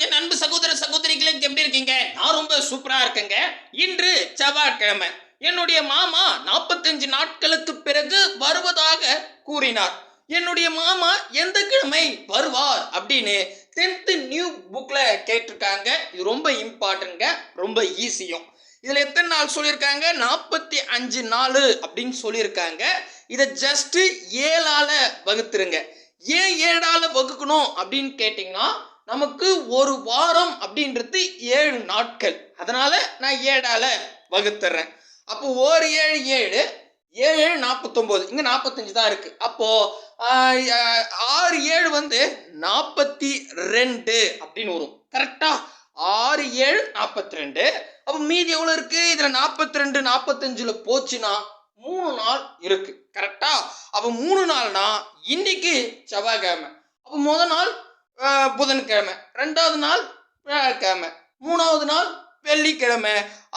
என் அன்பு சகோதர சகோதரிகளுக்கு எப்படி இருக்கீங்க? நான் ரொம்ப சூப்பரா இருக்கேங்க. இன்று செவ்வாய்க்கிழமை. என்னுடைய மாமா 45 நாட்களுக்கு பிறகு வருவதாக கூறினார். என்னுடைய மாமா எந்த கிழமை வருவார் அப்படின்னு 10th நியூ புக்ல கேட்டிருக்காங்க. இது ரொம்ப இம்பார்ட்டன்ட்ங்க, ரொம்ப ஈஸியும். இதுல எத்தனை நாள் சொல்லியிருக்காங்க? 45 நாள் அப்படின்னு சொல்லியிருக்காங்க. இதை ஜஸ்ட் 7ஆல வகுத்துருங்க. ஏன் 7ஆல வகுக்கணும் அப்படின்னு கேட்டீங்கன்னா, நமக்கு ஒரு வாரம் அப்படின்றது 7 நாட்கள். அதனால நான் 7ஆல வகுத்துறேன். அப்போ ஒரு 7 7 7 49, இங்க 45 தான் இருக்கு. அப்போ 6 7 வந்து 42 அப்படின்னு வரும். கரெக்டா? 6 7 42. அப்ப மீதி எவ்வளவு இருக்கு? இதுல 42 45ல போச்சுன்னா 3 நாள் இருக்கு. கரெக்டா? அப்ப 3 நாள்னா இன்னைக்கு செவ்வாய்க்கிழமை. அப்ப முதல் நாள் புதன்கிழமை, ரெண்டாவது நாள் வியாழக்கிழமை, மூணாவது நாள் வெள்ளிக்கிழமை.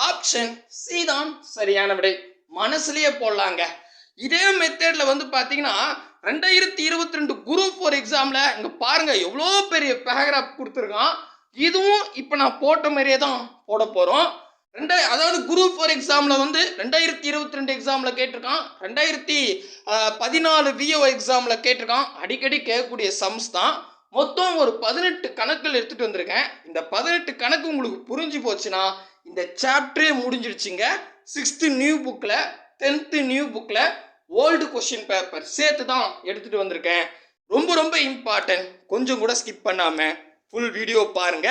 ஆப்ஷன் சி தான் சரியான விடை. மனசுலயே போடலாங்க. இதே மெத்தட்ல வந்து பாத்தீங்கன்னா 2022 குரூப் 4 எக்ஸாம்ல இங்க பாருங்க எவ்வளோ பெரிய பேராகிராஃப் கொடுத்துருக்கான். இதுவும் இப்போ நான் போட்ட மாதிரியே தான் போட போறோம். அதாவது குரூப் 4 எக்ஸாம்ல வந்து 2022 எக்ஸாம்ல கேட்டிருக்கான், 2014 விஓ எக்ஸாம்ல கேட்டிருக்கான். அடிக்கடி கேட்கக்கூடிய சம்ஸ் தான். மொத்தம் ஒரு 18 கணக்குகள் எடுத்துட்டு வந்திருக்கேன். இந்த 18 கணக்கு உங்களுக்கு புரிஞ்சு போச்சுன்னா இந்த சாப்டரே முடிஞ்சிடுச்சுங்க. 6th நியூ புக்ல 10th நியூ புக்ல ஓல்டு கொஸ்டின் பேப்பர் சேர்த்து தான் எடுத்துட்டு வந்திருக்கேன். ரொம்ப ரொம்ப இம்பார்ட்டன்ட். கொஞ்சம் கூட ஸ்கிப் பண்ணாம ஃபுல் வீடியோ பாருங்க.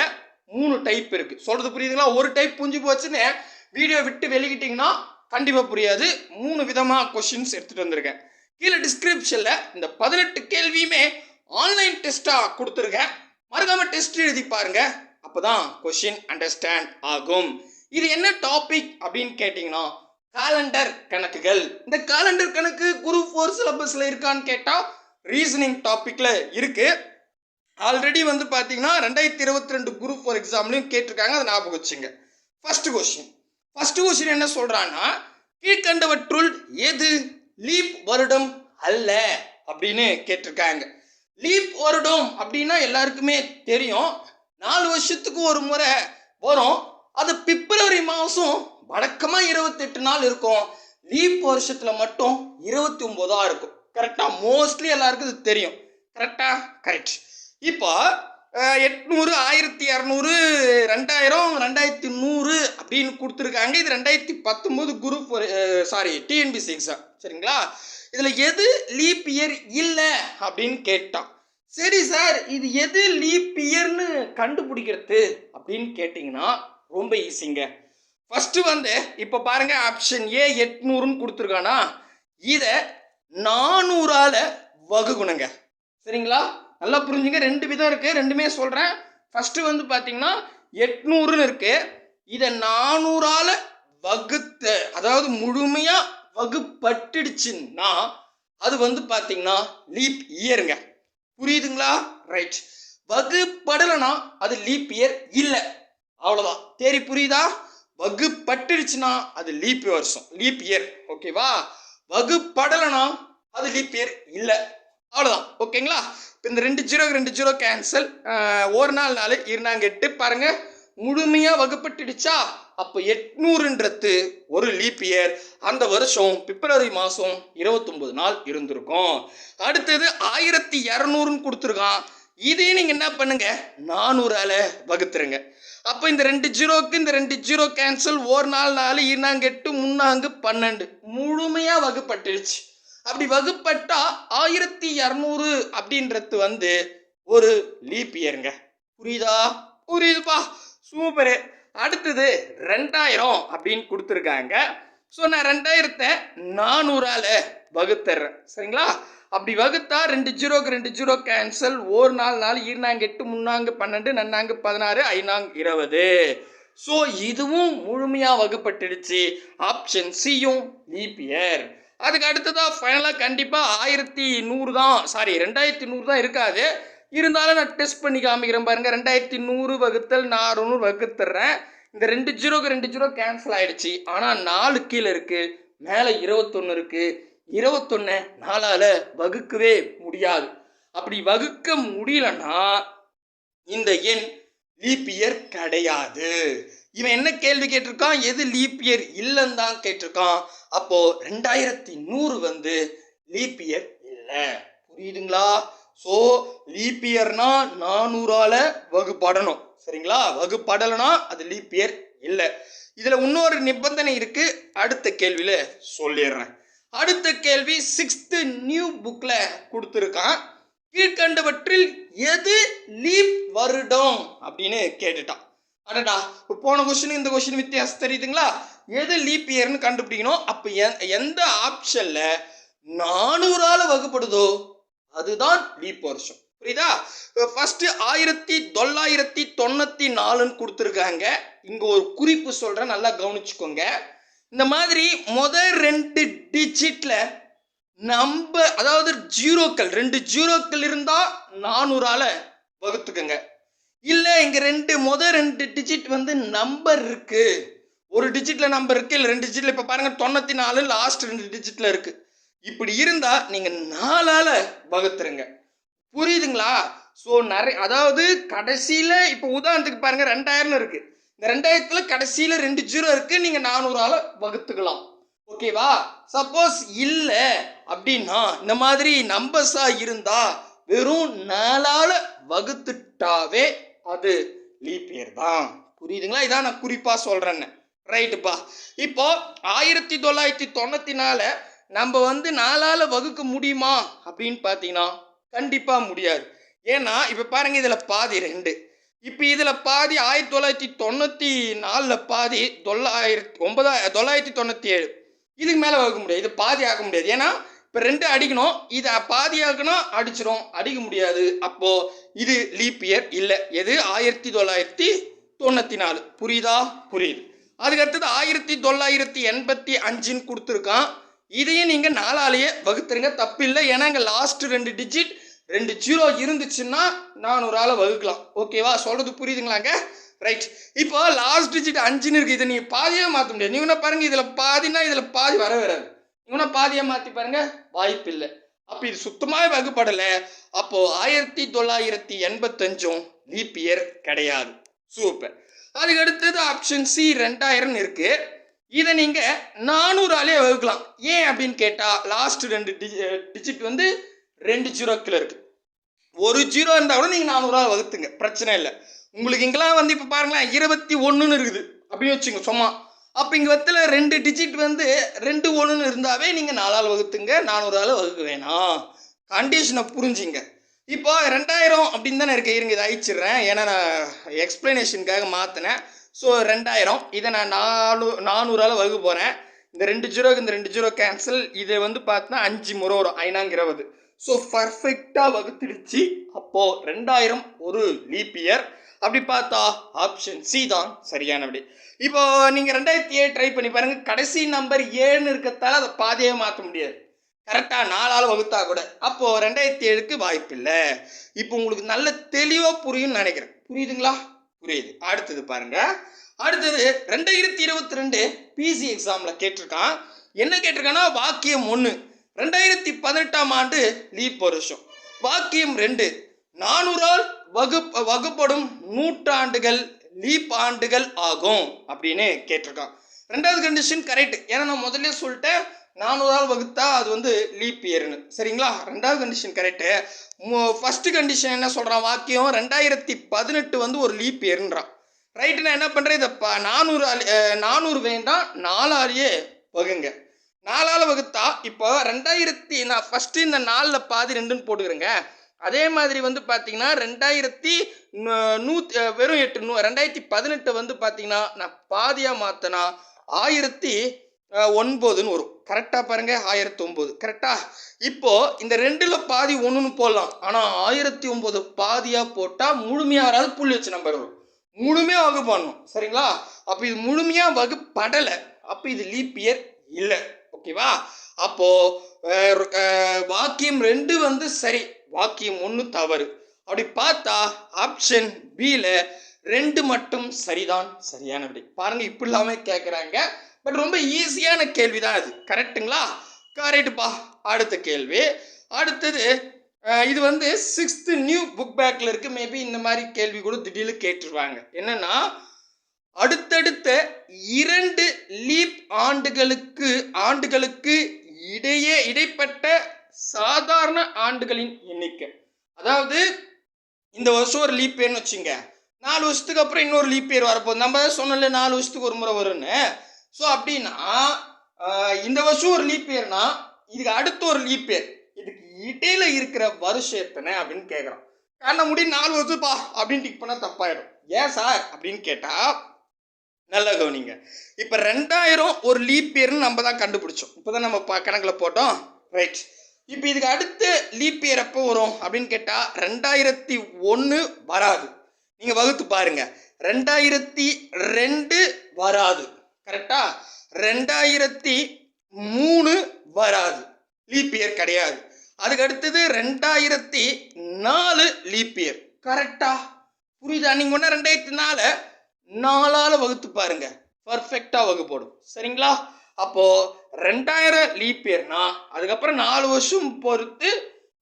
3 டைப் இருக்கு. சொல்றது புரியுதுங்களா? ஒரு டைப் புரிஞ்சு போச்சுன்னு வீடியோ விட்டு வெளிக்கிட்டீங்கன்னா கண்டிப்பா புரியாது. 3 விதமா கொஸ்டின்ஸ் எடுத்துட்டு வந்திருக்கேன். கீழே டிஸ்கிரிப்ஷன்ல இந்த 18 கேள்வியுமே ஆன்லைன் டெஸ்டா கொடுத்துருக்கேன். மறக்காம டெஸ்ட் எழுதி பாருங்க. அப்பதான் கொஸ்டின் அண்டர்ஸ்டாண்ட் ஆகும். இது என்ன டாபிக் அப்படின்னு கேட்டீங்கன்னா, காலண்டர் கணக்குகள். இந்த காலண்டர் கணக்கு குரூப் 4 சிலபஸ்ல இருக்கான்னு கேட்டா ரீசனிங் டாபிக்ல இருக்கு. ஆல்ரெடி வந்து பாத்தீங்கன்னா 2022 குரூப் 4 எக்ஸாம்லயும் கேட்டிருக்காங்க. அதை ஞாபகம் வச்சுங்க. ஃபர்ஸ்ட் கொஸ்டின் என்ன சொல்றான்னா, கீழ்கண்டவற்றுள் எது லீப் வருடம் அல்ல அப்படின்னு கேட்டிருக்காங்க. லீப் வருடம் அப்படின்னா எல்லாருக்குமே தெரியும். 4 வருஷத்துக்கு ஒரு முறை வரும். அது பிப்ரவரி மாதம் வழக்கமா 28 நாள் இருக்கும். லீப் வருஷத்துல மட்டும் 29 இருக்கும். கரெக்டா? மோஸ்ட்லி எல்லாருக்கும் இது தெரியும். கரெக்டா? கரெக்ட். இப்போ 800 1200 2000 2100 அப்படின்னு கொடுத்துருக்காங்க. இது 2019 குரூப் டிஎன்பிசி எக்ஸாம். சரிங்களா? இதுல எது லீப் இயர் இல்லை அப்படின்னு கேட்டான். சரி சார், இது எது லீப் இயர்னு கண்டுபிடிக்கிறது அப்படின்னு கேட்டிங்கன்னா ரொம்ப ஈஸிங்க. ஃபர்ஸ்ட் வந்து இப்போ பாருங்க, ஆப்ஷன் ஏ 800ன்னு கொடுத்துருக்கானா, இதை 400ஆல வகுக்கணுங்க. சரிங்களா? நல்லா புரிஞ்சுங்க. 2 விதம் இருக்கு, ரெண்டுமே சொல்றேன். ஃபர்ஸ்ட் வந்து பாத்தீங்கன்னா 800ன்னு இருக்கு. இதை 400ஆல வகுத்து, அதாவது முழுமையா வகுப்பட்டுடுச்சுன்னா அது வந்து பாத்தீங்கன்னா லீப் இயருங்க. புரியுதுங்களா? ரைட். வகுப்படலைன்னா அது லீப் இயர் இல்லை. அவ்வளவுதான். தேரி புரியுதா? வகுப்பட்டுடுச்சுன்னா அது லீப் வருஷம், லீப் இயர். ஓகேவா? வகுப்படலைன்னா அது லீப் இயர் இல்லை. அவ்வளோதான். ஓகேங்களா? இப்போ இந்த 2 0 கேன்சல். ஒரு நாள் 4 இருந்தாங்க 8. பாருங்க, முழுமையாக வகுப்பட்டுடுச்சா? அப்போ 800ன்றது ஒரு லீப் இயர். அந்த வருஷம் பிப்ரவரி மாதம் 29 நாள் இருந்திருக்கும். அடுத்தது 1200ன்னு கொடுத்துருக்கான். இதே நீங்கள் என்ன பண்ணுங்க, 400ஆல வகுத்துருங்க. அப்போ இந்த 2 0க்கு இந்த 2 0 கேன்சல். ஒரு நாள் 4 இருந்தாங்க 8 3 12 முழுமையாக வகுப்பட்டுடுச்சு. அப்படி வகுப்பட்டா 1200 அப்படின்றது வந்து ஒரு லீப் இயருங்க. புரியுதா? புரியுதுப்பா, சூப்பரு. அடுத்தது 2000 அப்படின்னு கொடுத்துருக்காங்க. ஸோ நான் 2000த்தை 400ஆல வகுத்துறேன். சரிங்களா? அப்படி வகுத்தா 2 0க்கு 2 0 கேன்சல். ஒரு நாள் 4 இருந்தாங்க 8 3 12 நன்னாங்க 16 5 20. ஸோ இதுவும் முழுமையாக வகுப்பட்டுடுச்சு. ஆப்ஷன் சியும் லீப் இயர். அதுக்கு அடுத்ததா ஃபைனலாக கண்டிப்பாக 1100 தான், 2100 தான் இருக்காது. இருந்தாலும் நான் டெஸ்ட் பண்ணி காமிக்கிறேன் பாருங்க. 2100 வகுத்தல் 400 வகுத்துறேன். இந்த 2 0க்கு 2 0 கேன்சல் ஆயிடுச்சு. ஆனால் 4 கீழே இருக்கு, மேலே 21 இருக்கு. 21 4ஆல வகுக்கவே முடியாது. அப்படி வகுக்க முடியலன்னா இந்த எண் லீப் இயர் கிடையாது. இவன் என்ன கேள்வி கேட்டிருக்கான்? எது லீப் இயர் இல்லைன்னு தான் கேட்டிருக்கான். அப்போ 2100 வந்து லீப் இயர் இல்லை. புரியுதுங்களா? ஸோ லீப் இயர்னா 400ஆல வகுப்படணும். சரிங்களா? வகுப்படலைன்னா அது லீப் இயர் இல்லை. இதுல இன்னொரு நிபந்தனை இருக்கு, அடுத்த கேள்வியில சொல்லிடுறேன். அடுத்த கேள்வி 6th நியூ புக்ல கொடுத்துருக்கான். கீழ்கண்டவற்றில் எது லீப் வருடம் அப்படின்னு கேட்டுட்டான். அடடா, போன கொஸ்டின் இந்த கொஸ்டின் வித்தியாசம் தெரியுதுங்களா? எது லீப் இயர்னு கண்டுபிடிக்கணும். அப்ப எந்த ஆப்ஷன்ல 400ஆல வகுப்படுதோ அதுதான் லீப் வருஷம். புரியுதா? ஃபர்ஸ்ட் 1994 கொடுத்துருக்காங்க. இங்க ஒரு குறிப்பு சொல்றேன், நல்லா கவனிச்சுக்கோங்க. இந்த மாதிரி முதல் 2 டிஜிட்ல நம்பர், அதாவது ஜீரோக்கள், 2 ஜீரோக்கள் இருந்தா 400ஆல வகுத்துக்கங்க. இல்ல இங்க முதல் 2 டிஜிட் வந்து நம்பர் இருக்கு, ஒரு டிஜிட்ல நம்பர் இருக்கு, இல்ல 2 டிஜிட்ல, இப்ப பாருங்க 94 லாஸ்ட் 2 டிஜிட்ல இருக்கு. இப்படி இருந்தா நீங்க 4ஆல வகுத்துருங்க. புரியுதுங்களா? ஸோ நிறைய, அதாவது கடைசியில இப்போ உதாரணத்துக்கு பாருங்க 2000 இருக்கு, இந்த 2000த்துல கடைசியில 2 ஜீரோ இருக்கு, நீங்க 400ஆல வகுத்துக்கலாம். ஓகேவா? சப்போஸ் இல்ல அப்படின்னா இந்த மாதிரி நம்பர்ஸா இருந்தா வெறும் 4ஆல வகுத்துட்டாவே அது லீப் இயர் தான். புரியுதுங்களா? இதான் நான் குறிப்பா சொல்றேன்னு. ரைட்டுப்பா. இப்போ 1994 நம்ம வந்து 4ஆல வகுக்க முடியுமா அப்படின்னு பார்த்தீங்கன்னா கண்டிப்பா முடியாது. ஏன்னா இப்ப பாருங்க, இதுல பாதி 2, இப்ப இதுல பாதி 1994 பாதி 997, இதுக்கு மேல வகுக்க முடியாது, இது பாதி ஆக முடியாது. ஏன்னா இப்ப 2 அடிக்கணும், இது பாதி ஆகணும், அடிச்சிடும், அடிக்க முடியாது. அப்போ இது லீப் இயர் இல்லை. எது? 1994. புரியுதா? புரியுது. அதுக்கு அடுத்தது 1985 கொடுத்துருக்கான். இதையும் நீங்க 4ஆலேயே வகுத்துருங்க, தப்பு இல்லை. ஏன்னா இங்க லாஸ்ட் 2 டிஜிட் 2 ஜீரோ இருந்துச்சுன்னா 400ஆல வகுக்கலாம். ஓகேவா? சொல்றது புரியுதுங்களாங்க? ரைட். இப்போ லாஸ்ட் டிஜிட் 5ன்னு இருக்கு, இதை நீங்க பாதியே மாற்ற முடியாது. நீங்க பாருங்க, இதுல பாதினா இதுல பாதி வராது. இவனை பாதியை மாத்தி பாருங்க, வாய்ப்பு இல்லை. அப்ப இது சுத்தமாவே வகுப்படலை. அப்போ 1985 லீப் இயர் கிடையாது. சூப்பர். அதுக்கு அடுத்தது ஆப்ஷன் சி 2000 இருக்கு. இதை நீங்க 400ஆலே வகுக்கலாம். ஏன் அப்படின்னு கேட்டா லாஸ்ட் 2 டிஜிட் வந்து 2 ஜீரோக்கள் இருக்கு, ஒரு ஜீரோ இருந்தா கூட நீங்க 400ஆல வகுத்துங்க, பிரச்சனை இல்லை. உங்களுக்கு இங்கெல்லாம் வந்து இப்ப பாருங்களேன் 21ன்னு இருக்குது அப்படின்னு வச்சுங்க சும்மா. அப்ப இங்க வத்துல 2 டிஜிட் வந்து 21ன்னு இருந்தாவே நீங்க 4ஆல வகுத்துங்க, 400ஆல வகுக்க வேணாம். கண்டிஷனை புரிஞ்சுங்க. இப்போ 2000 அப்படின்னு தானே இருக்கு, இருங்க இதை அழிச்சிடுறேன், ஏன்னா நான் எக்ஸ்பிளனேஷனுக்காக மாத்தினேன். ஸோ 2000 இதை நான் 400ஆல வகுக்க போறேன். இந்த 2 ஜீரோக்கு இந்த 2 ஜீரோ கேன்சல், இதை வந்து பார்த்தா 5 முறை வரும், 520. ஸோ பர்ஃபெக்டா வகுத்துடுச்சு. அப்போ 2000 ஒரு லீப் இயர். அப்படி பார்த்தா ஆப்ஷன் சி தான் சரியான விடை. இப்போ நீங்க 2007 ட்ரை பண்ணி பாருங்க, கடைசி நம்பர் 7ன்னு இருக்கத்தால அதை பாதியே மாற்ற முடியாது, கரெக்டா 4ஆல வகுத்தா கூட. அப்போ 2007க்கு வாய்ப்பு இல்லை. இப்போ உங்களுக்கு நல்ல தெளிவா புரியும் நினைக்கிறேன். புரியுதுங்களா? புரியுது. அடுத்தது பாருங்க. அடுத்தது 2022 பிசி எக்ஸாம்ல கேட்டிருக்கான். என்ன கேட்டிருக்கான்னா வாக்கியம் 1, 2018ஆம் ஆண்டு லீப் வருஷம். வாக்கியம் 2, 400ஆல் வகுப்படும் நூற்றாண்டுகள் லீப் ஆண்டுகள் ஆகும் அப்படின்னு கேட்டிருக்கான். 2வது கண்டிஷன் கரெக்ட். ஏன்னா நான் முதல்ல சொல்லிட்டேன் 400ஆல் வகுத்தா அது வந்து லீப் இயர்னு. சரிங்களா? 2வது கண்டிஷன் கரெக்ட். ஃபர்ஸ்ட் கண்டிஷன் என்ன சொல்றான்? வாக்கியம் 2018 வந்து ஒரு லீப் இயர்ன்றான். ரைட்டு. நான் என்ன பண்றேன், இதை 400 வேண்டாம் 4ஆலேயே வகுங்க. 4ஆல வகுத்தா இப்போ 2000, நான் ஃபர்ஸ்ட் இந்த 4ல பாதி 2ன்னு போட்டுக்கிறேங்க. அதே மாதிரி வந்து பார்த்தீங்கன்னா 2100 வெறும் 8, 2018 வந்து பார்த்தீங்கன்னா நான் பாதியாக மாற்றினா 1009ன்னு வரும். கரெக்டாக பாருங்க, 1009 கரெக்டா. இப்போ இந்த 2ல் பாதி 1ன்னு போடலாம், ஆனால் 1009 பாதியாக போட்டால் முழுமையாக புள்ளி வச்சு நம்பர் வரும், முழுமையாக வகுப்படணும். சரிங்களா? அப்போ இது முழுமையாக வகுப்படலை, அப்போ இது லீப் இயர் இல்லை. ஓகேவா? அப்போ வாக்கியம் 2 வந்து சரி, வாக்கியம் 1 தவறு. அப்படி பார்த்தா ஆப்ஷன் பில 2 மட்டும் சரிதான் சரியான விடை. பாருங்க, இப்படி இல்லாம கேட்குறாங்க, பட் ரொம்ப ஈஸியான கேள்வி தான் அது. கரெக்டுங்களா? கரெக்டுப்பா. அடுத்த கேள்வி. அடுத்தது இது வந்து 6th நியூ புக் பேக்கில் இருக்கு. மேபி இந்த மாதிரி கேள்வி கூட திடீர்னு கேட்டுருவாங்க. என்னன்னா, அடுத்தடுத்த 2 லீப் ஆண்டுகளுக்கு இடைப்பட்ட சாதாரண ஆண்டுகளின் எண்ணிக்கை. அதாவது இந்த வருஷம் ஒரு லீப் இயர்னு வச்சுங்க, 4 வருஷத்துக்கு அப்புறம் இன்னொரு லீப் இயர் வரப்போகுது. நம்ம தான் சொன்னல 4 வருஷத்துக்கு ஒரு முறை வரும்னு. ஸோ அப்படின்னா இந்த வருஷம் ஒரு லீப் இயர்னா இதுக்கு அடுத்து ஒரு லீப் இயர், இதுக்கு இடையில இருக்கிற வருஷம் எத்தனை அப்படின்னு கேட்குறோம். காரணம் முடி 4 வருஷப்பா அப்படின்னு டிக் பண்ணால் தப்பாயிடும். ஏன் சார் அப்படின்னு கேட்டால் நல்லா கவனிங்க. இப்போ 2000 ஒரு லீப் இயர்னு நம்ம தான் கண்டுபிடிச்சோம். இப்போ தான் நம்ம கணக்கில் போட்டோம், ரைட். இப்போ இதுக்கு அடுத்த லீப் இயர் எப்போ வரும் அப்படின்னு கேட்டால் 2001 வராது. நீங்கள் வகுத்து பாருங்க, 2002 வராது, கரெக்டா? 2003 வராது, லீப் இயர் கிடையாது. அதுக்கு அடுத்தது 2004 லீப் இயர், கரெக்டா? புரியுதா? நீங்கள் ஒன்றா 2004 4ஆல் வகுத்து பாருங்க, பர்ஃபெக்டாக வகுப்போடும். சரிங்களா? அப்போ 2000 லீப் இயர்னா அதுக்கப்புறம் 4 வருஷம் பொறுத்து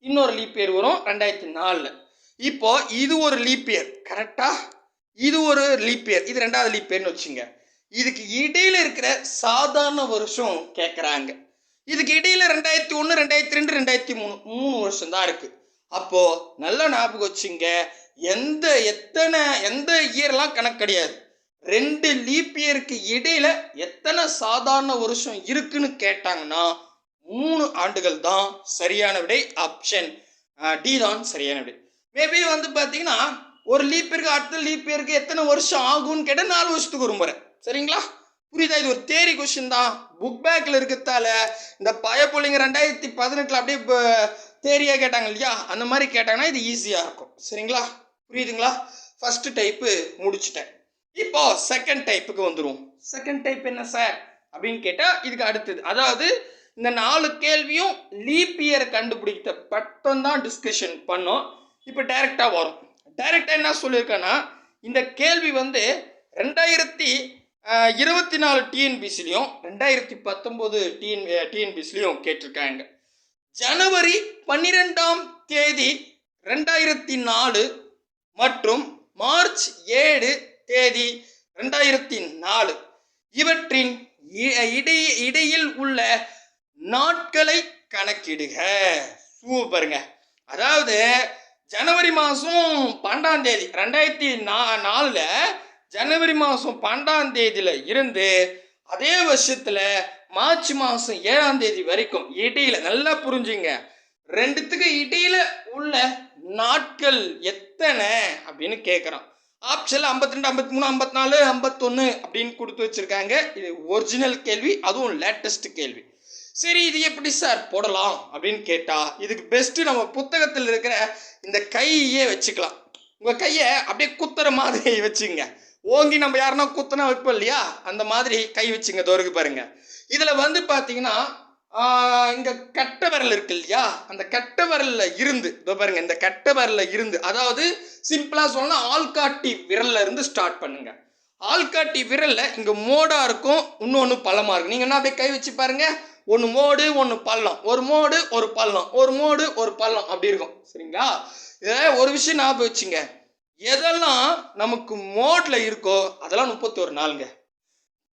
இன்னொரு லீப் இயர் வரும் 2004. இப்போ இது ஒரு லீப் இயர், கரெக்டா? இது ஒரு லீப் இயர், இது 2வது லீப் இயர்னு வச்சுங்க. இதுக்கு இடையில இருக்கிற சாதாரண வருஷம் கேட்குறாங்க. இதுக்கு இடையில 2001, 2002, 2003 3 வருஷம் தான் இருக்கு. அப்போ நல்லா ஞாபகம் வச்சுங்க, எந்த இயர்லாம் கணக்கு கிடையாது. 2 லீப் இயருக்கு இடையில எத்தனை சாதாரண வருஷம் இருக்குன்னு கேட்டாங்கன்னா 3 ஆண்டுகள் தான் சரியான விடை. ஆப்ஷன் டி தான் சரியான விடை. மேபி வந்து பார்த்தீங்கன்னா ஒரு லீப் இயருக்கு அடுத்த லீப் இயருக்கு எத்தனை வருஷம் ஆகும்னு கேட்டால் 4 வருஷத்துக்கு ஒரு முறை. சரிங்களா? புரியுதா? இது ஒரு தேரி கொஸ்டின் தான். புக் பேக்கில் இருக்கிறதால இந்த பயப்புள்ளிங்க 2018 அப்படியே தேரியாக கேட்டாங்க இல்லையா, அந்த மாதிரி கேட்டாங்கன்னா இது ஈஸியாக இருக்கும். சரிங்களா? புரியுதுங்களா? ஃபர்ஸ்ட் டைப்பு முடிச்சுட்டேன். இப்போ செகண்ட் டைப்புக்கு வந்துடும். செகண்ட் டைப் என்ன சார் அப்படின்னு கேட்டால் இதுக்கு அடுத்தது, அதாவது இந்த 4 கேள்வியும் லீப் இயரை கண்டுபிடித்த பட்டம் தான் டிஸ்கஷன் பண்ணோம். இப்போ டைரெக்டாக வரும். டைரெக்டாக என்ன சொல்லியிருக்கேன்னா, இந்த கேள்வி வந்து 2024 டிஎன்பிசிலையும் 2019 டிஎன்பிசிலையும் கேட்டிருக்காங்க. ஜனவரி 12ஆம் தேதி 2004 மற்றும் மார்ச் 7 தேதி 2004 இவற்றின் இடையில் உள்ள நாட்களை கணக்கிடுக. சூப்பருங்க. அதாவது ஜனவரி மாதம் 12ஆம் தேதி 2004 ஜனவரி மாதம் 12ஆம் தேதியில் இருந்து அதே வருஷத்தில் மார்ச் மாதம் 7ஆம் தேதி வரைக்கும் இடையில, நல்லா புரிஞ்சுங்க, ரெண்டுத்துக்கு இடையில உள்ள நாட்கள் எத்தனை அப்படின்னு கேட்குறான். ஆப்ஷன் 52, 53, 54, 51 அப்படின்னு கொடுத்து வச்சிருக்காங்க. இது ஒரிஜினல் கேள்வி, அதுவும் லேட்டஸ்ட் கேள்வி. சரி, இது எப்படி சார் போடலாம் அப்படின்னு கேட்டா, இதுக்கு பெஸ்ட் நம்ம புத்தகத்தில் இருக்கிற இந்த கையே வச்சுக்கலாம். உங்க கையை அப்படியே குத்துற மாதிரி வச்சுங்க. ஓங்கி நம்ம யாருன்னா குத்துனா வைப்போம் இல்லையா, அந்த மாதிரி கை வச்சுங்க. தோருக்கு பாருங்க. இதுல வந்து பாத்தீங்கன்னா இங்க கட்டை விரல் இருக்கு இல்லையா, அந்த கட்டை விரல்ல இருந்து பாருங்க, இந்த கட்டை விரல்ல இருந்து, அதாவது சிம்பிளா சொல்லலாம் ஆள்காட்டி விரல்ல இருந்து ஸ்டார்ட் பண்ணுங்க. ஆள்காட்டி விரல்ல இங்க மோடா இருக்கும், இன்னொன்னு பள்ளமா இருக்கும். நீங்க என்ன அப்படியே கை வச்சு பாருங்க, ஒன்னு மோடு ஒன்னு பள்ளம், ஒரு மோடு ஒரு பள்ளம், ஒரு மோடு ஒரு பள்ளம், அப்படி இருக்கும். சரிங்களா? இத ஒரு விஷயம் ஞாபகம் வச்சுங்க, எதெல்லாம் நமக்கு மோட்ல இருக்கோ அதெல்லாம் 31 நாளுங்க,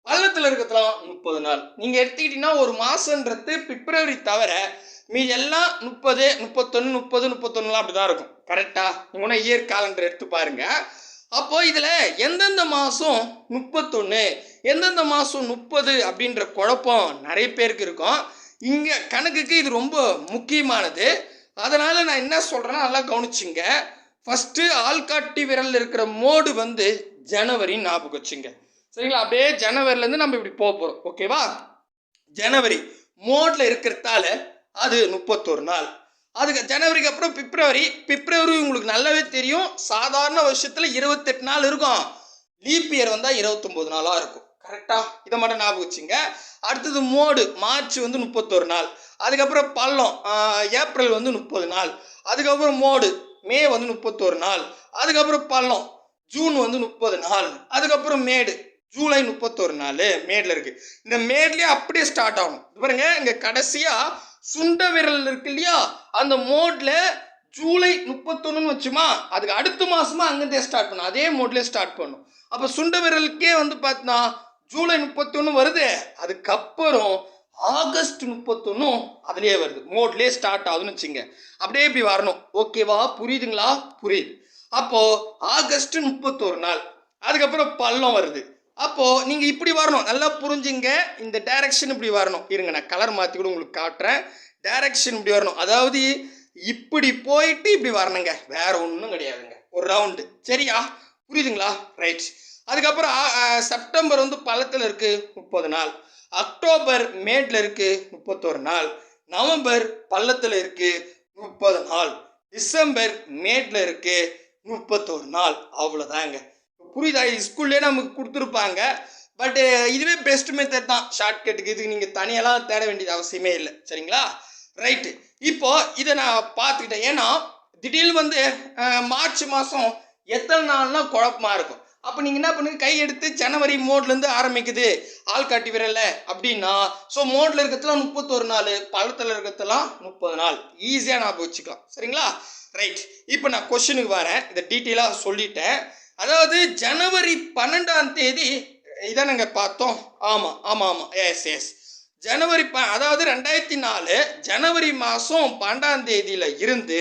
பள்ளத்தில் இருக்கிறதுலாம் 30 நாள். நீங்கள் எடுத்துக்கிட்டீங்கன்னா ஒரு மாதன்றது பிப்ரவரி தவிர மீதி எல்லாம் 30, 31, 30, 31 அப்படி தான் இருக்கும். கரெக்டாக? நீங்கள் ஒன்றா இயர் காலண்டர் எடுத்து பாருங்க. அப்போ இதில் எந்தெந்த மாதம் 31, எந்தெந்த மாதம் 30 அப்படின்ற குழப்பம் நிறைய பேருக்கு இருக்கும். இங்கே கணக்குக்கு இது ரொம்ப முக்கியமானது. அதனால் நான் என்ன சொல்கிறேன்னா நல்லா கவனிச்சுங்க. ஃபஸ்ட்டு ஆள்காட்டி விரல் இருக்கிற மோடு வந்து ஜனவரின்னு ஞாபகம் வச்சுங்க. சரிங்களா? அப்படியே ஜனவரிலேருந்து நம்ம இப்படி போக போகிறோம். ஓகேவா? ஜனவரி மோட்ல இருக்கிறதால அது 31 நாள். அதுக்கு ஜனவரிக்கு அப்புறம் பிப்ரவரி உங்களுக்கு நல்லாவே தெரியும், சாதாரண வருஷத்தில் 28 நாள் இருக்கும். லீப் இயர் வந்தால் 29 நாளாக இருக்கும். கரெக்டா? இதை மட்டும் ஞாபகம் வச்சுங்க. அடுத்தது மோடு மார்ச் வந்து 31 நாள். அதுக்கப்புறம் பள்ளம் ஏப்ரல் வந்து 30 நாள். அதுக்கப்புறம் மோடு மே வந்து 31 நாள். அதுக்கப்புறம் பள்ளம் ஜூன் வந்து 30 நாள். அதுக்கப்புறம் மேடு ஜூலை 31 நாள் மேட்ல இருக்கு. இந்த மேட்லயே அப்படியே ஸ்டார்ட் ஆகும். பாருங்க, இங்க கடைசியா சுண்ட விரல் இருக்கு இல்லையா, அந்த மோட்ல ஜூலை 31ன்னு வச்சுமா அதுக்கு அடுத்த மாசமா அங்கிருந்தே ஸ்டார்ட் பண்ணும், அதே மோட்லேயே ஸ்டார்ட் பண்ணும். அப்போ சுண்ட விரலுக்கே வந்து பார்த்தீங்கன்னா ஜூலை 31 வருது, அதுக்கப்புறம் ஆகஸ்ட் 31 அதுலேயே வருது, மோட்லேயே ஸ்டார்ட் ஆகுதுன்னு வச்சுங்க. அப்படியே இப்படி வரணும். ஓகேவா? புரியுதுங்களா? புரியுது. அப்போ ஆகஸ்ட் 31 நாள், அதுக்கப்புறம் பள்ளம் வருது. அப்போ நீங்க இப்படி வரணும், நல்லா புரிஞ்சுங்க. இந்த டைரக்ஷன் இப்படி வரணும். இருங்க நான் கலர் மாற்றி கூட உங்களுக்கு காட்டுறேன். டைரக்ஷன் இப்படி வரணும், அதாவது இப்படி போயிட்டு இப்படி வரணுங்க, வேற ஒன்றும் கிடையாதுங்க, ஒரு ரவுண்டு. சரியா? புரியுதுங்களா? ரைட். அதுக்கப்புறம் செப்டம்பர் வந்து பள்ளத்தில் இருக்கு 30 நாள், அக்டோபர் மேட்ல இருக்கு 31 நாள், நவம்பர் பள்ளத்தில் இருக்கு 30 நாள், டிசம்பர் மேட்ல இருக்கு 31 நாள். அவ்வளோதாங்க. புரியுதா? ஸ்கூல்லே நமக்கு கொடுத்துருப்பாங்க. பட் இதுவே பெஸ்ட் மெத்தட் தான் ஷார்ட்கட்டுக்கு. இதுக்கு நீங்கள் தனியெல்லாம் தேட வேண்டியது அவசியமே இல்லை. சரிங்களா? ரைட்டு. இப்போ இதை நான் பார்த்துக்கிட்டேன். ஏன்னா திடீர்னு வந்து மார்ச் மாதம் எத்தனை நாள்னா குழப்பமா இருக்கும். அப்போ நீங்கள் என்ன பண்ணுங்க, கை எடுத்து ஜனவரி மோட்லேருந்து ஆரம்பிக்குது ஆள்காட்டி விரல அப்படின்னா, ஸோ மோட்ல இருக்கிறதுலாம் 31 நாள், பழத்தில் இருக்கிறதுலாம் 30 நாள். ஈஸியாக ஞாபகம் வச்சுக்கலாம். சரிங்களா? ரைட். இப்போ நான் கொஸ்டினுக்கு வரேன். இதை டீட்டெயிலாக சொல்லிட்டேன். அதாவது ஜனவரி 12ஆம் தேதி இதானங்க பார்த்தோம். ஆமாம் ஆமாம் ஆமாம், எஸ் எஸ். ஜனவரி அதாவது 2004 ஜனவரி மாதம் 12ஆம் தேதியில் இருந்து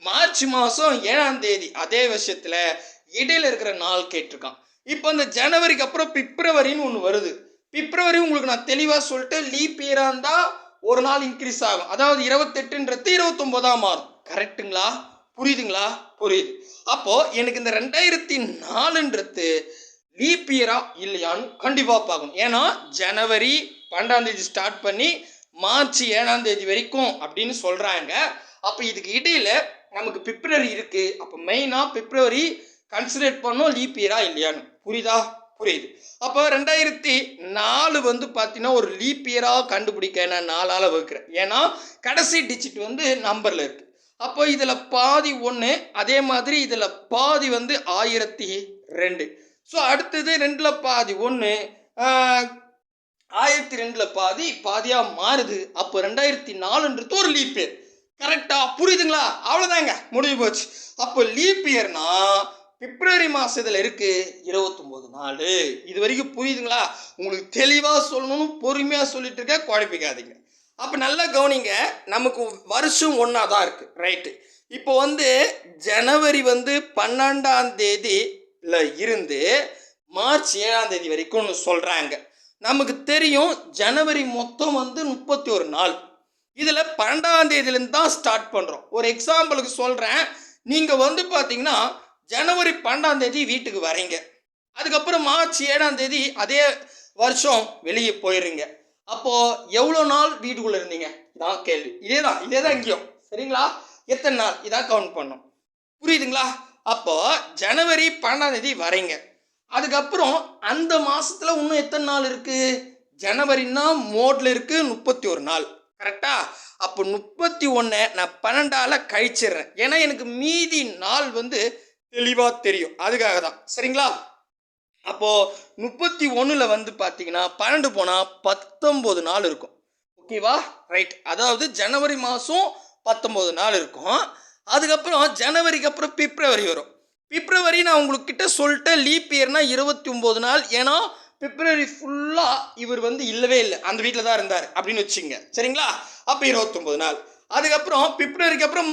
மார்ச் மாதம் 7ஆம் தேதி அதே வருஷத்தில் இடையில இருக்கிற நாள் கேட்டிருக்கான். இப்போ இந்த ஜனவரிக்கு அப்புறம் பிப்ரவரின்னு ஒன்று வருது. பிப்ரவரி உங்களுக்கு நான் தெளிவாக சொல்லிட்டு லீப் இயராக இருந்தால் ஒரு நாள் இன்க்ரீஸ் ஆகும், அதாவது 28ன்றது 29ஆக மாறும். கரெக்டுங்களா? புரியுதுங்களா? புரியுது. அப்போ எனக்கு இந்த 2004ன்றது லீப் இயரா இல்லையான்னு கண்டிப்பாக பார்க்கணும். ஏன்னா ஜனவரி 12ஆம் தேதி ஸ்டார்ட் பண்ணி மார்ச் 7ஆம் தேதி வரைக்கும் அப்படின்னு சொல்கிறாங்க. அப்போ இதுக்கு இடையில நமக்கு பிப்ரவரி இருக்கு. அப்போ மெயினாக பிப்ரவரி கன்சிடர் பண்ணோம் லீப் இயரா இல்லையான்னு. புரியுதா? புரியுது. அப்போ 2004 வந்து பார்த்தீங்கன்னா ஒரு லீப் இயராக கண்டுபிடிக்க நான் 4ஆல் வகுக்கிறேன். ஏன்னா கடைசி டிஜிட் வந்து நம்பரில் இருக்குது. அப்போ இதில் பாதி 1, அதே மாதிரி இதில் பாதி வந்து 1002. ஸோ அடுத்தது 2ல் பாதி 1, 1002ல் பாதி பாதியாக மாறுது. அப்போ 2004ன்றது ஒரு லீப் இயர். கரெக்டா? புரியுதுங்களா? அவ்வளோதாங்க, முடிஞ்சு போச்சு. அப்போ லீப் இயர்னா பிப்ரவரி மாதத்தில் இருக்கு 29 நாள். இது வரைக்கும் புரியுதுங்களா? உங்களுக்கு தெளிவாக சொல்லணும்னு பொறுமையாக சொல்லிட்டு இருக்க, குழப்பிக்காதீங்க. அப்போ நல்லா கவனிங்க, நமக்கு வருஷம் ஒன்றா தான் இருக்குது. ரைட்டு. இப்போ வந்து ஜனவரி வந்து 12ஆம் தேதியில் இருந்து மார்ச் 7ஆம் தேதி வரைக்கும்னு சொல்கிறாங்க. நமக்கு தெரியும் ஜனவரி மொத்தம் வந்து 31 நாள். இதில் 12ஆம் தேதியிலேருந்து தான் ஸ்டார்ட் பண்ணுறோம். ஒரு எக்ஸாம்பிளுக்கு சொல்கிறேன். நீங்கள் வந்து பார்த்தீங்கன்னா ஜனவரி 12ஆம் தேதி வீட்டுக்கு வரீங்க, அதுக்கப்புறம் மார்ச் 7ஆம் தேதி அதே வருஷம் வெளியே போயிடுறீங்க. அப்போது எவ்வளோ நாள் வீட்டுக்குள்ளே இருந்தீங்க? இதான் கேள்வி. இதே தான் இங்கேயும். சரிங்களா? எத்தனை நாள் இதான் கவுண்ட் பண்ணோம். புரியுதுங்களா? அப்போது ஜனவரி 12ஆம் தேதி வரீங்க, அதுக்கப்புறம் அந்த மாதத்தில் இன்னும் எத்தனை நாள் இருக்குது? ஜனவரின்னா மோட்ல இருக்குது 31 நாள். கரெக்டா? அப்போ 31 நான் 12ஆல் கழிச்சிடுறேன். ஏன்னா எனக்கு மீதி நாள் வந்து தெளிவாக தெரியும், அதுக்காக தான். சரிங்களா? அப்போது 31ல் வந்து பார்த்தீங்கன்னா 12 போனால் 19 நாள் இருக்கும். ஓகேவா? ரைட். அதாவது ஜனவரி மாதம் 19 நாள் இருக்கும். அதுக்கப்புறம் ஜனவரிக்கு அப்புறம் பிப்ரவரி வரும். பிப்ரவரி நான் உங்களுக்கு கிட்ட சொல்லிட்டேன் லீப் இயர்னா 29 நாள். ஏன்னா பிப்ரவரி ஃபுல்லாக இவர் வந்து இல்லவே இல்லை, அந்த வீட்டில் தான் இருந்தார் அப்படின்னு வச்சுங்க. சரிங்களா? அப்போ 29 நாள். அதுக்கப்புறம் பிப்ரவரிக்கு அப்புறம்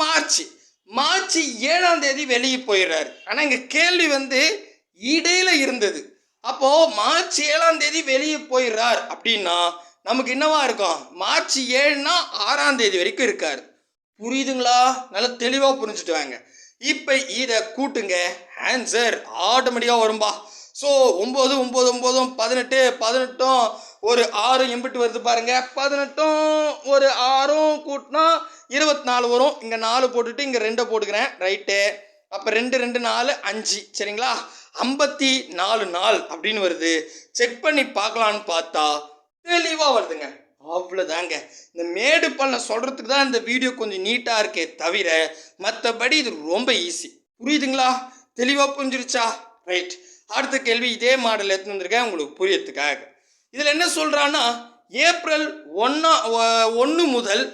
மார்ச் 7ஆம் தேதி வெளியே போயிடுறாரு. ஆனால் இங்கே கேள்வி வந்து இடையில இருந்தது. அப்போது மார்ச் 7ஆம் தேதி வெளியே போயிடுறார் அப்படின்னா நமக்கு என்னவா இருக்கும்? மார்ச் 7னா 6ஆம் தேதி வரைக்கும் இருக்கார். புரியுதுங்களா? நல்லா தெளிவாக புரிஞ்சுட்டு வாங்க. இப்போ இதை கூட்டுங்க, ஆன்சர் ஆட்டோமேட்டிக்காக வரும்பா. ஸோ 9 9 9 18 18 ஒரு 6 எம்பிட்டு வருது பாருங்க. 18 ஒரு 6 கூட்டினா 24 வரும். இங்கே 4 போட்டுட்டு இங்கே 2 போட்டுக்கிறேன். ரைட்டு. அப்போ 2 2 4 5. சரிங்களா? 54 நாள் அப்படின்னு வருது. செக் பண்ணி பார்க்கலான்னு பார்த்தா தெளிவாக வருதுங்க. அவ்வளோதாங்க. இந்த மேடு பள்ளம் சொல்கிறதுக்கு தான் இந்த வீடியோ கொஞ்சம் நீட்டாக இருக்கே தவிர மற்றபடி இது ரொம்ப ஈஸி. புரியுதுங்களா? தெளிவாக புரிஞ்சிருச்சா? ரைட். அடுத்த கேள்வி இதே மாடல் எடுத்துன்னு வந்திருக்கேன் உங்களுக்கு புரியறதுக்காக. இதில் என்ன சொல்கிறான்னா, ஏப்ரல் 1 முதல்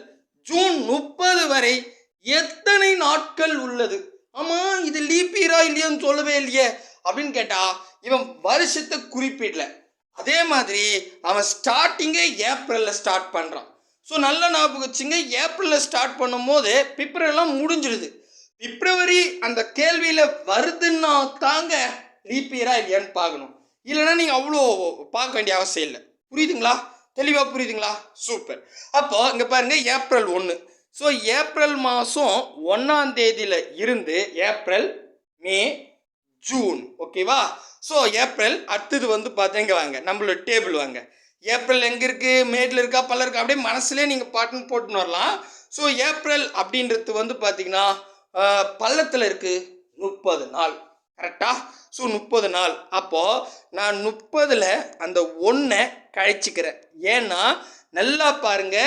ஜூன் 30 வரை எத்தனை நாட்கள் உள்ளது. ஆமா, இது லீப் இயரா இல்லையான்னு சொல்லவே இல்லையே அப்படின்னு கேட்டா இவன் வருஷத்தை குறிப்பிடல. அதே மாதிரி அவன் ஸ்டார்டிங்கே ஏப்ரல்ல ஸ்டார்ட் பண்றான். ஸோ நல்ல ஞாபகம் வச்சுங்க, ஏப்ரல்ல ஸ்டார்ட் பண்ணும் போது பிப்ரவரிலாம் முடிஞ்சிடுது. பிப்ரவரி அந்த கேள்வியில வருதுன்னா தாங்க லீப் இயரா இல்லையான்னு பார்க்கணும். இல்லைன்னா நீங்கள் அவ்வளோ பார்க்க வேண்டிய அவசியம் இல்லை. புரியுதுங்களா? தெளிவாக புரியுதுங்களா? சூப்பர். அப்போ இங்கே பாருங்க, ஏப்ரல் 1. ஸோ ஏப்ரல் மாதம் 1ஆம் தேதியில் இருந்து ஏப்ரல், மே, ஜூன். ஓகேவா? ஸோ ஏப்ரல் அடுத்தது வந்து பார்த்தீங்க வாங்க, நம்மளோட டேபிள் வாங்க. ஏப்ரல் எங்கே இருக்குது, மேடில் இருக்கா, பல்ல இருக்கா, அப்படியே மனசுலேயே நீங்கள் பாட்டுன்னு போட்டுன்னு வரலாம். ஸோ ஏப்ரல் அப்படின்றது வந்து பார்த்தீங்கன்னா பள்ளத்தில் இருக்குது 30 நாள். கரெக்டா? ஸோ 30 நாள். அப்போது நான் 30ல் அந்த 1 கழிச்சிக்கிறேன். ஏன்னா நல்லா பாருங்க,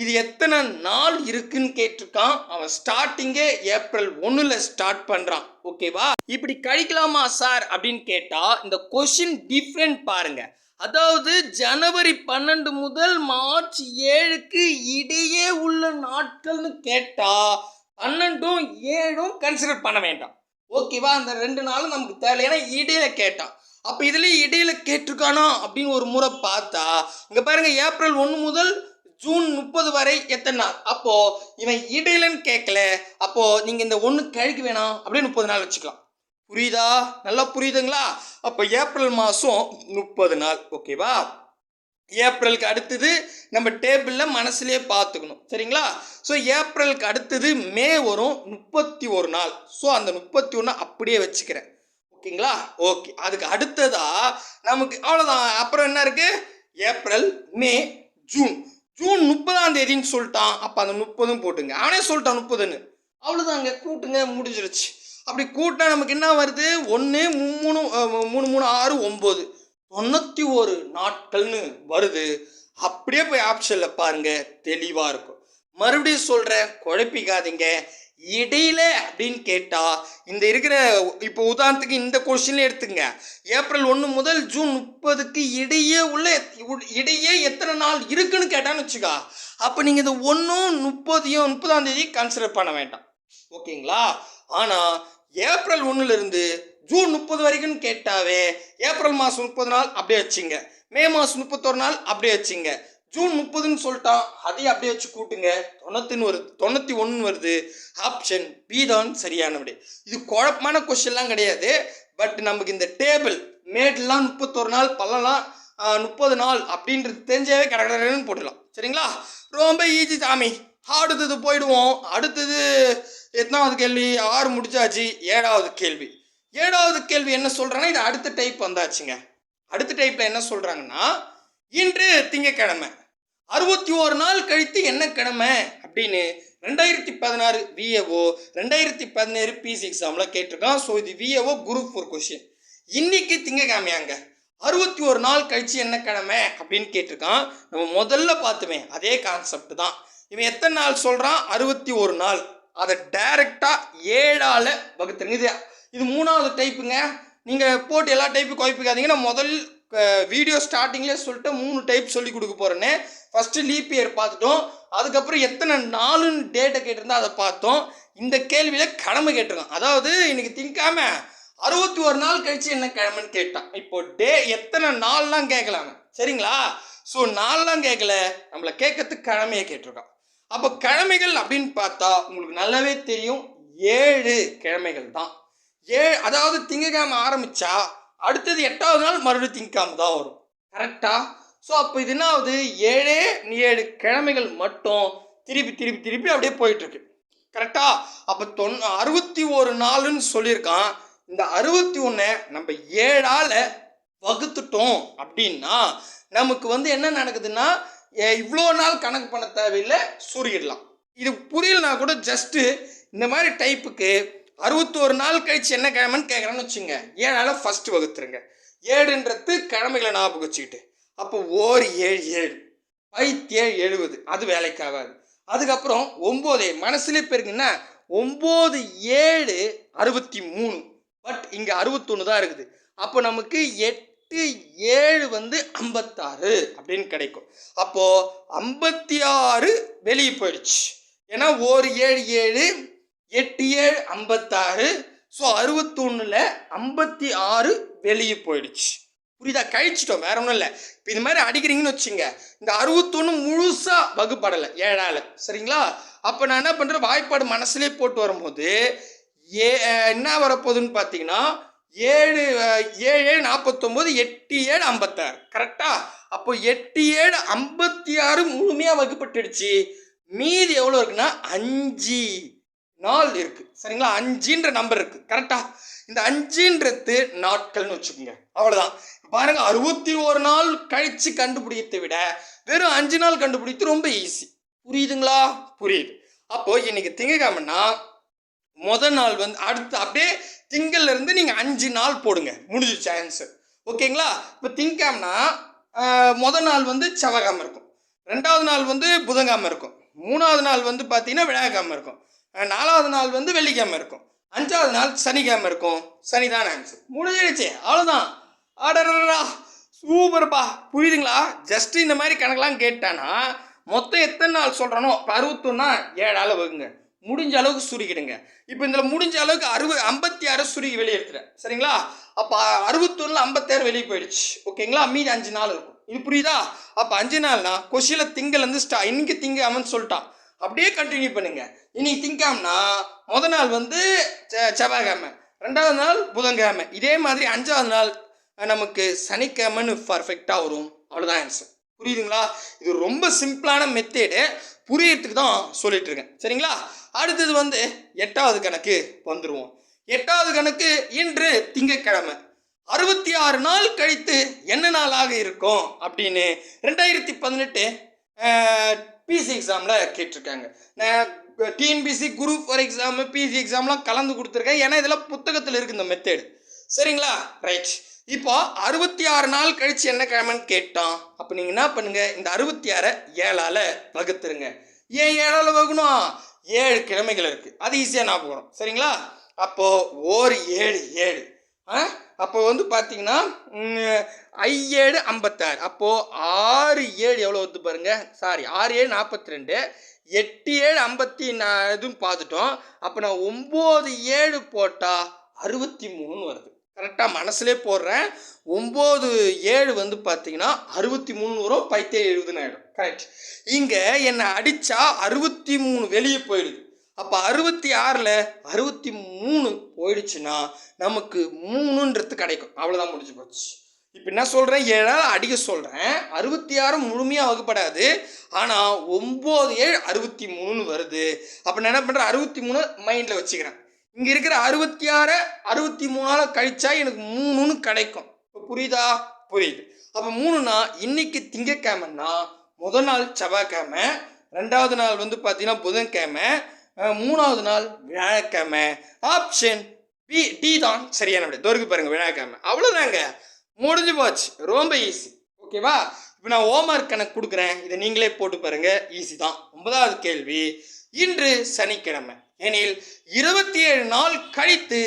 இது எத்தனை நாள் இருக்குன்னு கேட்டிருக்கான். அவன் ஸ்டார்டிங்கே ஏப்ரல் 1ல் ஸ்டார்ட் பண்ணுறான். ஓகேவா? இப்படி கழிக்கலாமா சார் அப்படின்னு கேட்டால் இந்த கொஷின் டிஃப்ரெண்ட் பாருங்க. அதாவது ஜனவரி 12 முதல் மார்ச் 7க்கு இடையே உள்ள நாட்கள்னு கேட்டால் 12ம் 7ம் கன்சிடர் பண்ண வேண்டாம். ஓகேவா? அந்த 2 நாளும் நமக்கு தேவை, ஏன்னா இடையில கேட்டான். அப்போ இதுலேயே இடையில கேட்டிருக்கானா அப்படின்னு ஒரு முறை பார்த்தா இங்கே பாருங்க, ஏப்ரல் 1 முதல் ஜூன் 30 வரை எத்தனை நாள். அப்போ இவன் இடையிலன்னு கேட்கல. அப்போ நீங்க இந்த 1 கழிக்க வேணாம், அப்படியே 30 நாள் வச்சுக்கலாம். புரியுதா? நல்லா புரியுதுங்களா? அப்போ ஏப்ரல் மாதம் 30 நாள். ஓகேவா? ஏப்ரலுக்கு அடுத்தது நம்ம டேபிளில் மனசுலேயே பார்த்துக்கணும். சரிங்களா? ஸோ ஏப்ரலுக்கு அடுத்தது மே வரும், 31 நாள். ஸோ அந்த 31 அப்படியே வச்சுக்கிறேன். ஓகேங்களா? ஓகே. அதுக்கு அடுத்ததா நமக்கு அவ்வளோதான். அப்புறம் என்ன இருக்கு? ஏப்ரல், மே, ஜூன். ஜூன் 30ஆம் தேதின்னு சொல்லிட்டான். அப்போ அந்த 30ம் போட்டுங்க. அவனே சொல்லிட்டான் 30ன்னு. அவ்வளோதாங்க, கூட்டுங்க, முடிஞ்சிருச்சு. அப்படி கூட்டினா நமக்கு என்ன வருது? 1 3 3 3 6 9 91 நாட்கள்னு வருது. அப்படியே போய் ஆப்ஷனில் பாருங்க, தெளிவாக இருக்கும். மறுபடியும் சொல்கிறேன், குழப்பிக்காதீங்க. இடையில அப்படின்னு கேட்டால் இந்த இருக்கிற இப்போ உதாரணத்துக்கு இந்த கொஸ்டின்ல எடுத்துங்க. ஏப்ரல் 1 முதல் ஜூன் 30க்கு இடையே எத்தனை நாள் இருக்குன்னு கேட்டான்னு வச்சுக்கா. அப்போ நீங்கள் இந்த 1ம் 30ஆம் தேதி கன்சிடர் பண்ண வேண்டாம். ஓகேங்களா? ஆனால் ஏப்ரல் 1லிருந்து ஜூன் 30 வரைக்கும் கேட்டாவே ஏப்ரல் மாதம் 30 நாள் அப்படியே வச்சுங்க, மே மாதம் 31 நாள் அப்படியே வச்சுங்க, ஜூன் 30ன்னு சொல்லிட்டான், அதையும் அப்படியே வச்சு கூட்டுங்க, 91 வருது. ஆப்ஷன் பி தான் சரியான விடை. இது குழப்பமான கொஸ்டின்லாம் கிடையாது. பட் நமக்கு இந்த டேபிள் மேட்லாம் 31 நாள், பல்லலாம் 30 நாள் அப்படின்றது தெரிஞ்சாவே கடற்கடன்னு போட்டுடலாம். சரிங்களா? ரொம்ப ஈஸி சாமி. அடுத்தது போயிடுவோம். அடுத்தது எத்தனாவது கேள்வி? 6 முடிச்சாச்சு. 7வது கேள்வி. 7வது கேள்வி என்ன சொல்கிறாங்கன்னா, இது அடுத்த டைப் வந்தாச்சுங்க. அடுத்த டைப்பில் என்ன சொல்கிறாங்கன்னா, இன்று திங்கக்கிழமை 61 நாள் கழித்து என்ன கிழமை அப்படின்னு 2016 விஏஓ 2017 பிசி எக்ஸாமில் கேட்டிருக்கான். ஸோ இது விஏஓ குரூப் 4 கொஸ்டின். இன்னைக்கு திங்கக்கிழமையாங்க, 61 நாள் கழிச்சு என்ன கிழமை அப்படின்னு கேட்டிருக்கான். நம்ம முதல்ல பார்த்துமே அதே கான்செப்ட் தான். இவன் எத்தனை நாள் சொல்கிறான்? 61 நாள். அதை டைரெக்டாக 7ஆல் வகுத்துருங்க. இது 3வது டைப்புங்க. நீங்கள் போட்டு எல்லா டைப்பும் குழப்பிக்காதீங்க. நான் முதல் வீடியோ ஸ்டார்டிங்லேயே சொல்லிட்டு 3 டைப் சொல்லி கொடுக்க போகிறேன்னு. ஃபஸ்ட்டு லீப் இயர் பார்த்துட்டோம். அதுக்கப்புறம் எத்தனை நாளுன்னு டேட்டை கேட்டிருந்தா அதை பார்த்தோம். இந்த கேள்வியில் கிழமை கேட்டிருக்கான். அதாவது இன்னைக்கு திங்காம 61 நாள் கழிச்சு என்ன கிழமைன்னு கேட்டான். இப்போ எத்தனை நாள்லாம் கேட்கலாங்க. சரிங்களா? ஸோ நாள்லாம் கேட்கல, நம்மளை கேட்கறதுக்கு கிழமையை கேட்டிருக்கான். அப்போ கிழமைகள் அப்படின்னு பார்த்தா உங்களுக்கு நல்லாவே தெரியும், 7 கிழமைகள் தான். அதாவது திங்கக்கிழமை ஆரம்பித்தா அடுத்தது 8வது நாள் மறுபடியும் திங்கக்கிழமை தான் வரும். கரெக்டா? ஸோ அப்போ இது என்ன ஆகுது? 7 கிழமைகள் மட்டும் திருப்பி அப்படியே போயிட்டுருக்கு. கரெக்டா? அப்போ 61 நாளுன்னு சொல்லியிருக்கான். இந்த 61 நம்ம 7ஆல் வகுத்துட்டோம் அப்படின்னா நமக்கு வந்து என்ன நடக்குதுன்னா, இவ்வளோ நாள் கணக்கு பண்ண தேவையில்லை, சுருகிடலாம். இது புரியலனா கூட ஜஸ்ட்டு இந்த மாதிரி டைப்புக்கு 61 நாள் கழிச்சு என்ன கிழமைன்னு கேட்குறேன்னு வச்சுங்க, 7ஆல் ஃபஸ்ட்டு வகுத்துருங்க. 7ன்றது கிழமைகளை ஞாபகம் வச்சுக்கிட்டு, அப்போ 7 7 7 70, அது வேலைக்காகாது. அதுக்கப்புறம் 9 மனசுலேயே பெருக்குன்னா 9 7 63. பட் இங்கே 61 தான் இருக்குது. அப்போ நமக்கு 8 7 வந்து 56 அப்படின்னு கிடைக்கும். அப்போது 56 வெளியே போயிடுச்சு. ஏன்னா ஒரு 7 7, 8 7 56. ஸோ 61ல் 56 வெளியே போயிடுச்சு. புரியுதா? கழிச்சிட்டோம், வேற ஒன்றும் இல்லை. இப்போ இது மாதிரி அடிக்கிறீங்கன்னு வச்சுங்க, இந்த 61 முழுசாக வகுப்படலை 7ஆல். சரிங்களா? அப்போ நான் என்ன பண்ணுறேன், வாய்ப்பாடு மனசுலே போட்டு வரும்போது என்ன வரப்போகுதுன்னு பார்த்தீங்கன்னா 7 7 49, 8 7 56. கரெக்டா? அப்போ 8 7 56 முழுமையாக வகுப்பட்டுடுச்சு. மீதி எவ்வளோ இருக்குன்னா 5 நாள் இருக்கு. சரிங்களா? 5ன்ற நம்பர் இருக்கு. கரெக்டா? இந்த 5ன்றது நாட்கள்னு வச்சுக்கோங்க. அவ்வளோதான். பாருங்க, 61 நாள் கழிச்சு கண்டுபிடிக்கிறதை விட வெறும் 5 நாள் கண்டுபிடித்து ரொம்ப ஈஸி. புரியுதுங்களா? புரியுது. அப்போ இன்னைக்கு திங்கக்கிழமைன்னா முதல் நாள் வந்து அடுத்து அப்படியே திங்கள்ல இருந்து நீங்க 5 நாள் போடுங்க, முடிஞ்சிச்சு ஆன்சர். ஓகேங்களா? இப்போ திங்கக்கிழமைனா முதல் நாள் வந்து செவ்வாய்க்கிழமை இருக்கும், 2வது நாள் வந்து புதன்கிழமை இருக்கும், 3வது நாள் வந்து பார்த்தீங்கன்னா வியாழக்கிழமை இருக்கும், 4வது நாள் வந்து வெள்ளிக்கிழமை இருக்கும், 5வது நாள் சனிக்கிழமை இருக்கும். சனிதான் ஆன்சர். முடிஞ்சிடுச்சு, அவ்வளோதான். ஆடரா, சூப்பர்ப்பா. புரியுதுங்களா? ஜஸ்ட் இந்த மாதிரி கணக்கெல்லாம் கேட்டானா மொத்தம் எத்தனை நாள் சொல்கிறானோ, இப்போ 61னா 7ஆல் வகுங்க, முடிஞ்ச அளவுக்கு சுருக்கிடுங்க. இப்போ இதில் முடிஞ்ச அளவுக்கு 56 சுருக்கி வெளியே எடுத்துறேன். சரிங்களா? அப்போ 61ல் 56 வெளியே போயிடுச்சு. ஓகேங்களா? மீதி 5 நாள் இருக்கும். இது புரியுதா? அப்போ 5 நாள்னா கொஸ்டினில் திங்கள்லேருந்து இன்னைக்கு திங்கக்கிழமைன்னு சொல்லிட்டான், அப்படியே கண்டினியூ பண்ணுங்க. இன்னைக்கு திங்கக்கிழமைனா முதல் நாள் வந்து செவ்வாய்க்கிழமை, 2வது நாள் புதன்கிழமை, இதே மாதிரி 5வது நாள் நமக்கு சனிக்கிழமைன்னு பர்ஃபெக்டாக வரும். அவ்வளோதான் ஆன்சர். புரியுதுங்களா? இது ரொம்ப சிம்பிளான மெத்தேடு, புரியறதுக்கு தான் சொல்லிட்டு இருக்கேன். சரிங்களா? அடுத்தது வந்து 8வது கணக்கு வந்துடுவோம். 8வது கணக்கு இன்று திங்கட்கிழமை. 66 நாள் கழித்து என்ன நாளாக இருக்கும் அப்படின்னு 2018 பிசி எக்ஸாமில் கேட்டிருக்காங்க. நான் TNPC group four exam, PC எக்ஸாம்லாம் கலந்து கொடுத்துருக்கேன். ஏன்னா இதெல்லாம் புத்தகத்தில் இருக்குது இந்த மெத்தேடு. சரிங்களா? ரைட். இப்போ 66 நாள் கழிச்சு என்ன கிழமைன்னு கேட்டோம். அப்போ நீங்கள் என்ன பண்ணுங்க, இந்த 66 7ஆல் வகுத்துருங்க. ஏன் 7ஆல் வகுக்கணும்? 7 கிழமைகள் இருக்குது, அது ஈஸியாக ஞாபகம் வரும். சரிங்களா? அப்போது ஒரு 7 7, அப்போ வந்து பார்த்தீங்கன்னா 7 56. அப்போது 6 7 எவ்வளோ வந்து பாருங்க, சாரி 6 7 42, 8 7 54 இதுவும் பார்த்துட்டோம். அப்போ நான் 9 7 போட்டால் 63 வருது. கரெக்டாக மனசுலே போடுறேன். 9 7 வந்து பார்த்தீங்கன்னா 63 வரும், 10 ஆகிடும். கரெக்ட். இங்கே என்னை அடித்தா 63 வெளியே போயிடுது. அப்போ 66ல் 63 போயிடுச்சுன்னா நமக்கு 3ன்றது கிடைக்கும். அவ்வளோதான், முடிஞ்சு போச்சு. இப்போ என்ன சொல்கிறேன், 7ஆல் அடிக்க சொல்கிறேன். 66 முழுமையாக வகுப்படாது, ஆனால் 9 7 63 வருது. அப்போ நான் என்ன பண்ணுறேன், 63 மைண்டில் வச்சுக்கிறேன். இங்கே இருக்கிற 66 63ஆல் கழிச்சா எனக்கு 3ன்னு கிடைக்கும். இப்போ புரியுதா? புரியுது. அப்போ 3னா இன்னைக்கு திங்கக்கிழமைன்னா முதல் நாள் செவ்வாய்க்கிழமை, 2வது நாள் வந்து பார்த்தீங்கன்னா புதன்கிழமை, 3வது நாள் வியாழக்கிழமை. ஆப்ஷன் டி தான் சரியான விடை. தோருக்கு பாருங்க, வியாழக்கிழமை. அவ்வளோதாங்க, முடிஞ்சு போச்சு. ரொம்ப ஈஸி. ஓகேவா? இப்போ நான் ஹோம்ஒர்க் கணக்கு கொடுக்குறேன், இதை நீங்களே போட்டு பாருங்க. ஈஸி தான். 9வது கேள்வி, இன்று சனிக்கிழமை எனில் 27 நாள் கழித்து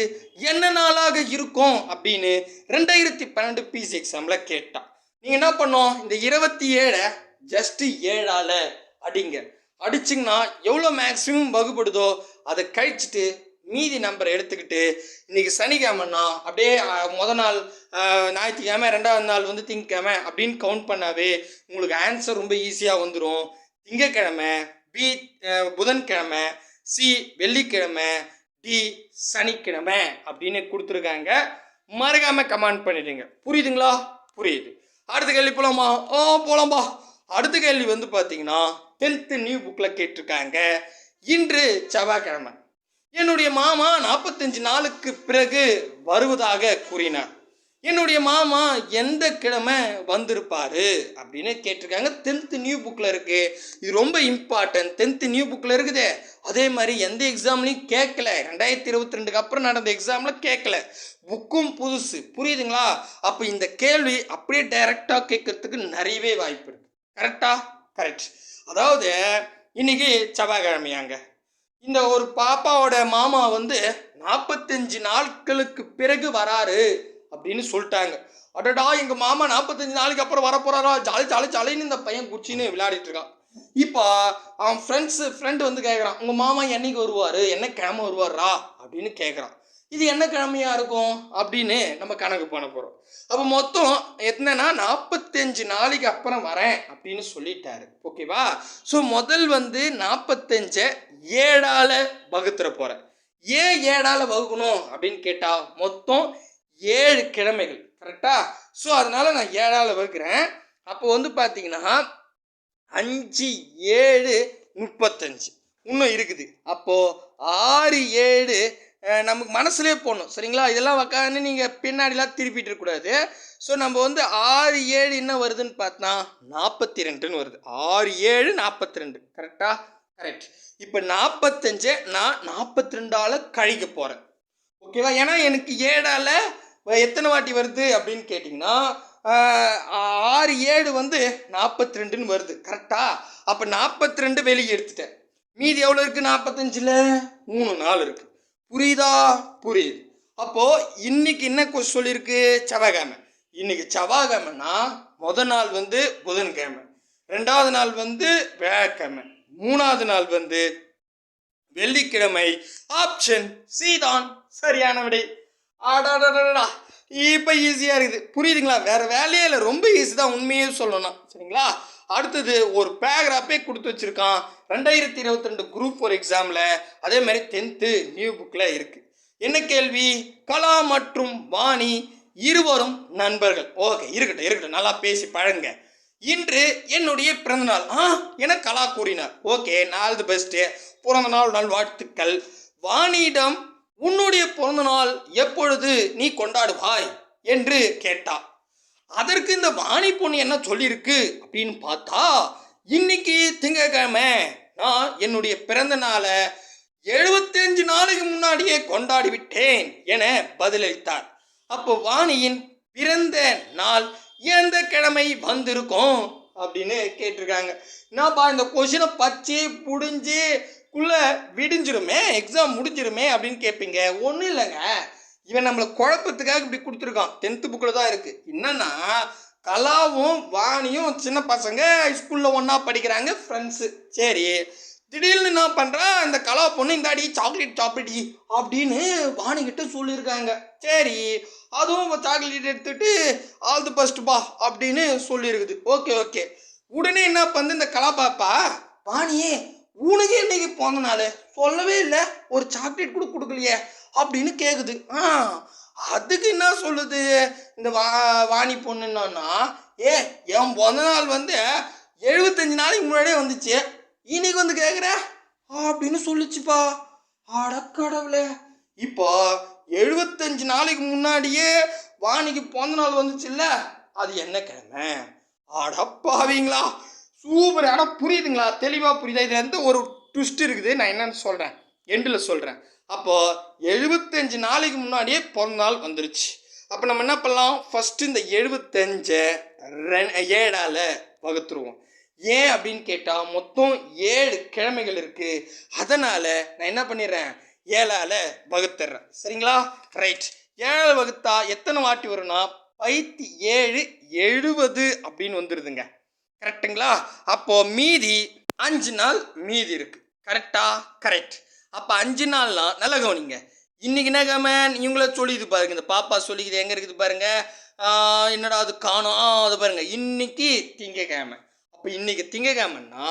என்ன நாளாக இருக்கும் அப்படின்னு 2012 பிசி எக்ஸாமில் கேட்டான். நீங்கள் என்ன பண்ணோம், இந்த 27 ஜஸ்ட் 7ஆல் அடிங்க. அடிச்சிங்கன்னா எவ்வளோ மேக்ஸிமம் வகுப்படுதோ அதை கழிச்சிட்டு மீதி நம்பரை எடுத்துக்கிட்டு இன்றைக்கி சனிக்கிழமைன்னா அப்படியே முதல் நாள் ஞாயிற்றுக்கிழமை, 2வது நாள் வந்து திங்கக்கிழமை அப்படின்னு கவுண்ட் பண்ணாவே உங்களுக்கு ஆன்சர் ரொம்ப ஈஸியாக வந்துடும். திங்கக்கிழமை, பி புதன்கிழமை, சி வெள்ளிக்கிழமை, டி சனிக்கிழமை அப்படின்னு கொடுத்துருக்காங்க. மறக்காமல் கமெண்ட் பண்ணிடுங்க. புரியுதுங்களா? புரியுது. அடுத்த கேள்வி போகலாமா? போகலாம்பா. அடுத்த கேள்வி வந்து பார்த்தீங்கன்னா 10th நியூ புக்கில் கேட்டிருக்காங்க. இன்று செவ்வாய்க்கிழமை என்னுடைய மாமா 45 நாளுக்கு பிறகு வருவதாக கூறினார். என்னுடைய மாமா எந்த கிழமை வந்திருப்பாரு அப்படின்னு கேட்டிருக்காங்க. 10th நியூ புக்கில் இருக்கு. இது ரொம்ப இம்பார்ட்டன்ட். 10th நியூ புக்கில் இருக்குது. அதே மாதிரி எந்த எக்ஸாம்லையும் கேட்கல. 2022 அப்புறம் நடந்த எக்ஸாமில் கேட்கல. புக்கும் புதுசு. புரியுதுங்களா? அப்போ இந்த கேள்வி அப்படியே டைரெக்டாக கேட்கறதுக்கு நிறையவே வாய்ப்பு இருக்கு. கரெக்டா? கரெக்ட். அதாவது இன்னைக்கு செவ்வாய்க்கிழமையாங்க. இந்த ஒரு பாப்பாவோட மாமா வந்து 45 நாட்களுக்கு பிறகு வராரு அப்படின்னு சொல்லிட்டாங்க. அடடா, எங்கள் மாமா 45 நாளைக்கு அப்புறம் வரப்போறாரா, ஜாலி ஜாலி ஜாலின்னு இந்த பையன் குச்சின்னு விளையாடிட்டு இருக்கான். இப்போ அவன் ஃப்ரெண்டு வந்து கேட்குறான், உங்கள் மாமா என்னைக்கு வருவார், என்ன கிழமை வருவாரா அப்படின்னு கேட்குறான். இது என்ன கிழமையா இருக்கும் அப்படின்னு நம்ம கணக்கு பண்ண போகிறோம். அப்போ மொத்தம் என்னன்னா 45 நாளைக்கு அப்புறம் வரேன் அப்படின்னு சொல்லிட்டாரு. ஓகேவா? ஸோ முதல் வந்து 45 7ஆல் வகுத்துற போகிறேன். ஏன் 7ஆல் வகுக்கணும் அப்படின்னு கேட்டால் மொத்தம் 7 கிழமைகள். கரெக்டா? ஸோ அதனால நான் 7ஆல் வகுக்கிறேன். அப்போ வந்து பார்த்தீங்கன்னா 5 7 35 இன்னும் இருக்குது. அப்போது 6 7 நமக்கு மனசுலேயே போடணும். சரிங்களா? இதெல்லாம் உக்காந்து நீங்கள் பின்னாடிலாம் திருப்பிட்டு இருக்கக்கூடாது. ஸோ நம்ம வந்து 6 7 என்ன வருதுன்னு பார்த்தா 42ன்னு வருது. 6 7 42. கரெக்டா? கரெக்ட். இப்போ 45 நான் 42ஆல் கழிக்க போகிறேன். ஓகேவா? ஏன்னா எனக்கு 7ஆல் எத்தனை வாட்டி வருது அப்படின்னு கேட்டிங்கன்னா 6 7 வந்து 42ன்னு வருது. கரெக்டா? அப்போ 42 வெளியே எடுத்துட்டேன். மீதி எவ்வளோ இருக்குது 45ல்? 3 நாள் இருக்குது. புரியுதா? புரியுது. அப்போது இன்னைக்கு என்ன சொல்லியிருக்கு? செவ்வாய்க்கிழமை. இன்னைக்கு செவ்வாய்க்கிழமைனா முதல் நாள் வந்து புதன்கிழமை, 2வது நாள் வந்து வியாழக்கிழமை, 3வது நாள் வந்து வெள்ளிக்கிழமை. ஆப்ஷன் சி தான் சரியான விடை. ஆடாடா, இப்போ ஈஸியாக இருக்குது. புரியுதுங்களா? வேறு வேலையே இல்லை, ரொம்ப ஈஸி தான் உண்மையே சொல்லணும்னா. சரிங்களா? அடுத்தது ஒரு பேராகிராஃபே கொடுத்து வச்சுருக்கான் 2022 குரூப் 4 எக்ஸாமில். அதே மாதிரி 10th நியூ புக்கில் இருக்குது. என்ன கேள்வி? கலா மற்றும் வாணி இருவரும் நண்பர்கள். ஓகே, இருக்கட்டும், நல்லா பேசி பழங்க. இன்று என்னுடைய பிறந்தநாள் என கலா கூறினார். ஓகே, நாள் தி பெஸ்ட்டு, பிறந்த நாள் நல்வாழ்த்துக்கள். வாணியிடம் உன்னுடைய பிறந்த நாள் எப்பொழுது நீ கொண்டாடுவாய் என்று கேட்டா. அதற்கு இந்த வாணி பொண்ணு என்ன சொல்லியிருக்கு அப்படின்னு பார்த்தா, இன்னைக்கு திங்கட்கிழமை, நான் என்னுடைய பிறந்த நாளை 75 நாளைக்கு முன்னாடியே கொண்டாடி விட்டேன் என பதிலளித்தார். அப்போ வாணியின் பிறந்த நாள் எந்த கிழமை வந்திருக்கும் அப்படின்னு கேட்டிருக்காங்க. என்னப்பா இந்த கொஷினை பச்சை புடிஞ்சு விடிஞ்சிருமே, எக்ஸாம் முடிஞ்சிருமே அப்படின்னு கேட்பீங்க. ஒன்றும் இல்லைங்க, இவன் நம்மளை குழப்பத்துக்காக இப்படி கொடுத்துருக்கான். 10th புக்கில் தான் இருக்குது. என்னன்னா, கலாவும் வாணியும் சின்ன பசங்க, ஸ்கூலில் ஒன்றா படிக்கிறாங்க, ஃப்ரெண்ட்ஸு. சரி, திடீர்னு என்ன பண்ணுறா, இந்த கலா பொண்ணு இந்தாடி சாக்லேட் சாப்பிடி அப்படின்னு வாணிக்கிட்ட சொல்லியிருக்காங்க. சரி, அதுவும் சாக்லேட் எடுத்துகிட்டு ஆல் தி பெஸ்ட் பா அப்படின்னு சொல்லியிருக்குது. ஓகே. உடனே என்ன பண்ணு, இந்த கலா பாப்பா, வாணியே உனக்கு என்னைக்கு பிறந்த நாள் சொல்லவே இல்லை, ஒரு சாக்லேட் கூட கொடுக்கலையே அப்படின்னு கேட்குது. அதுக்கு என்ன சொல்லுது இந்த வாணி பொண்ணுன்னா, என் பிறந்த நாள் வந்து 75 நாளைக்கு முன்னாடியே வந்துச்சு, இன்னைக்கு வந்து கேட்குற அப்படின்னு சொல்லிச்சுப்பா. அடக்கடவுளே, இப்போ 75 நாளைக்கு முன்னாடியே வாணிக்கு பிறந்த நாள் வந்துச்சு இல்லை, அது என்ன கிழமை? அடப்பாவீங்களா, சூப்பர். ஆனால் புரியுதுங்களா? தெளிவாக புரியுதா? இதில் எந்த ஒரு ட்விஸ்ட் இருக்குது, நான் என்னன்னு சொல்கிறேன், எண்டில் சொல்கிறேன். அப்போது 75 நாளைக்கு முன்னாடியே பிறந்த நாள் வந்துருச்சு. அப்போ நம்ம என்ன பண்ணலாம், ஃபஸ்ட்டு இந்த 75 7ஆல் வகுத்துருவோம். ஏன் அப்படின்னு கேட்டால் மொத்தம் 7 கிழமைகள் இருக்குது. அதனால் நான் என்ன பண்ணிடுறேன், 7ஆல் வகுத்துடுறேன். சரிங்களா? ரைட். 7ஆல் வகுத்தா எத்தனை வாட்டி வரும்னா 7 70 அப்படின்னு வந்துடுதுங்க. கரெக்டுங்களா? அப்போது மீதி 5 நாள் மீதி இருக்குது. கரெக்டா? கரெக்ட். அப்போ 5 நாள்னா நல்லா கவனிங்க. இன்றைக்கி என்ன கிழமை இவங்கள சொல்லிது பாருங்க, இந்த பாப்பா சொல்லிக்குது, எங்கே இருக்குது பாருங்க, என்னடா அது காணும், அது பாருங்க, இன்னைக்கு திங்கக்கிழமை. அப்போ இன்றைக்கி திங்கக்கிழமைன்னா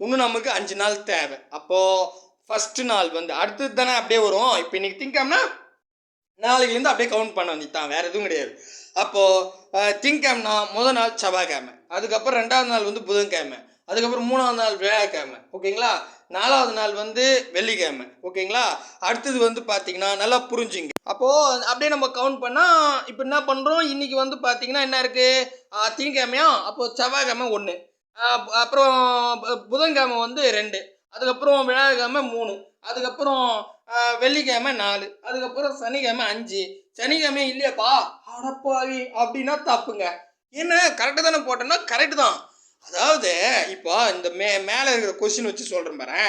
இன்னும் நமக்கு 5 நாள் தேவை. அப்போது ஃபஸ்ட்டு நாள் வந்து அடுத்தது தானே அப்படியே வரும். இப்போ இன்றைக்கி திங்கக்கிழமைனா நாளைக்குலேருந்து அப்படியே கவுண்ட் பண்ண வந்துட்டான், வேறு எதுவும் கிடையாது. அப்போது திங்கக்கிழமைனா முதல் நாள் செவ்வாய்க்கிழமை, அதுக்கப்புறம் 2வது நாள் வந்து புதன்கிழமை, அதுக்கப்புறம் 3வது நாள் வியாழக்கிழமை. ஓகேங்களா? 4வது நாள் வந்து வெள்ளிக்கிழமை. ஓகேங்களா? அடுத்தது வந்து பார்த்தீங்கன்னா நல்லா புரிஞ்சுங்க. அப்போது அப்படியே நம்ம கவுண்ட் பண்ணால் இப்போ என்ன பண்ணுறோம், இன்றைக்கி வந்து பார்த்தீங்கன்னா என்ன இருக்குது, திங்கக்கிழமையா, அப்போது செவ்வாய்க்கிழமை 1, அப்புறம் புதன்கிழமை வந்து 2, அதுக்கப்புறம் வியாழக்கிழமை 3, அதுக்கப்புறம் வெள்ளிக்கிழமை 4, அதுக்கப்புறம் சனிக்கிழமை 5. சனிக்கிழமை இல்லையாப்பா, அடப்பாவி அப்படின்னா தப்புங்க. என்ன கரெக்டாக தானே போட்டோன்னா கரெக்டு தான். அதாவது இப்போ இந்த மேலே இருக்கிற கொஸ்டின் வச்சு சொல்கிறேன் பாரு.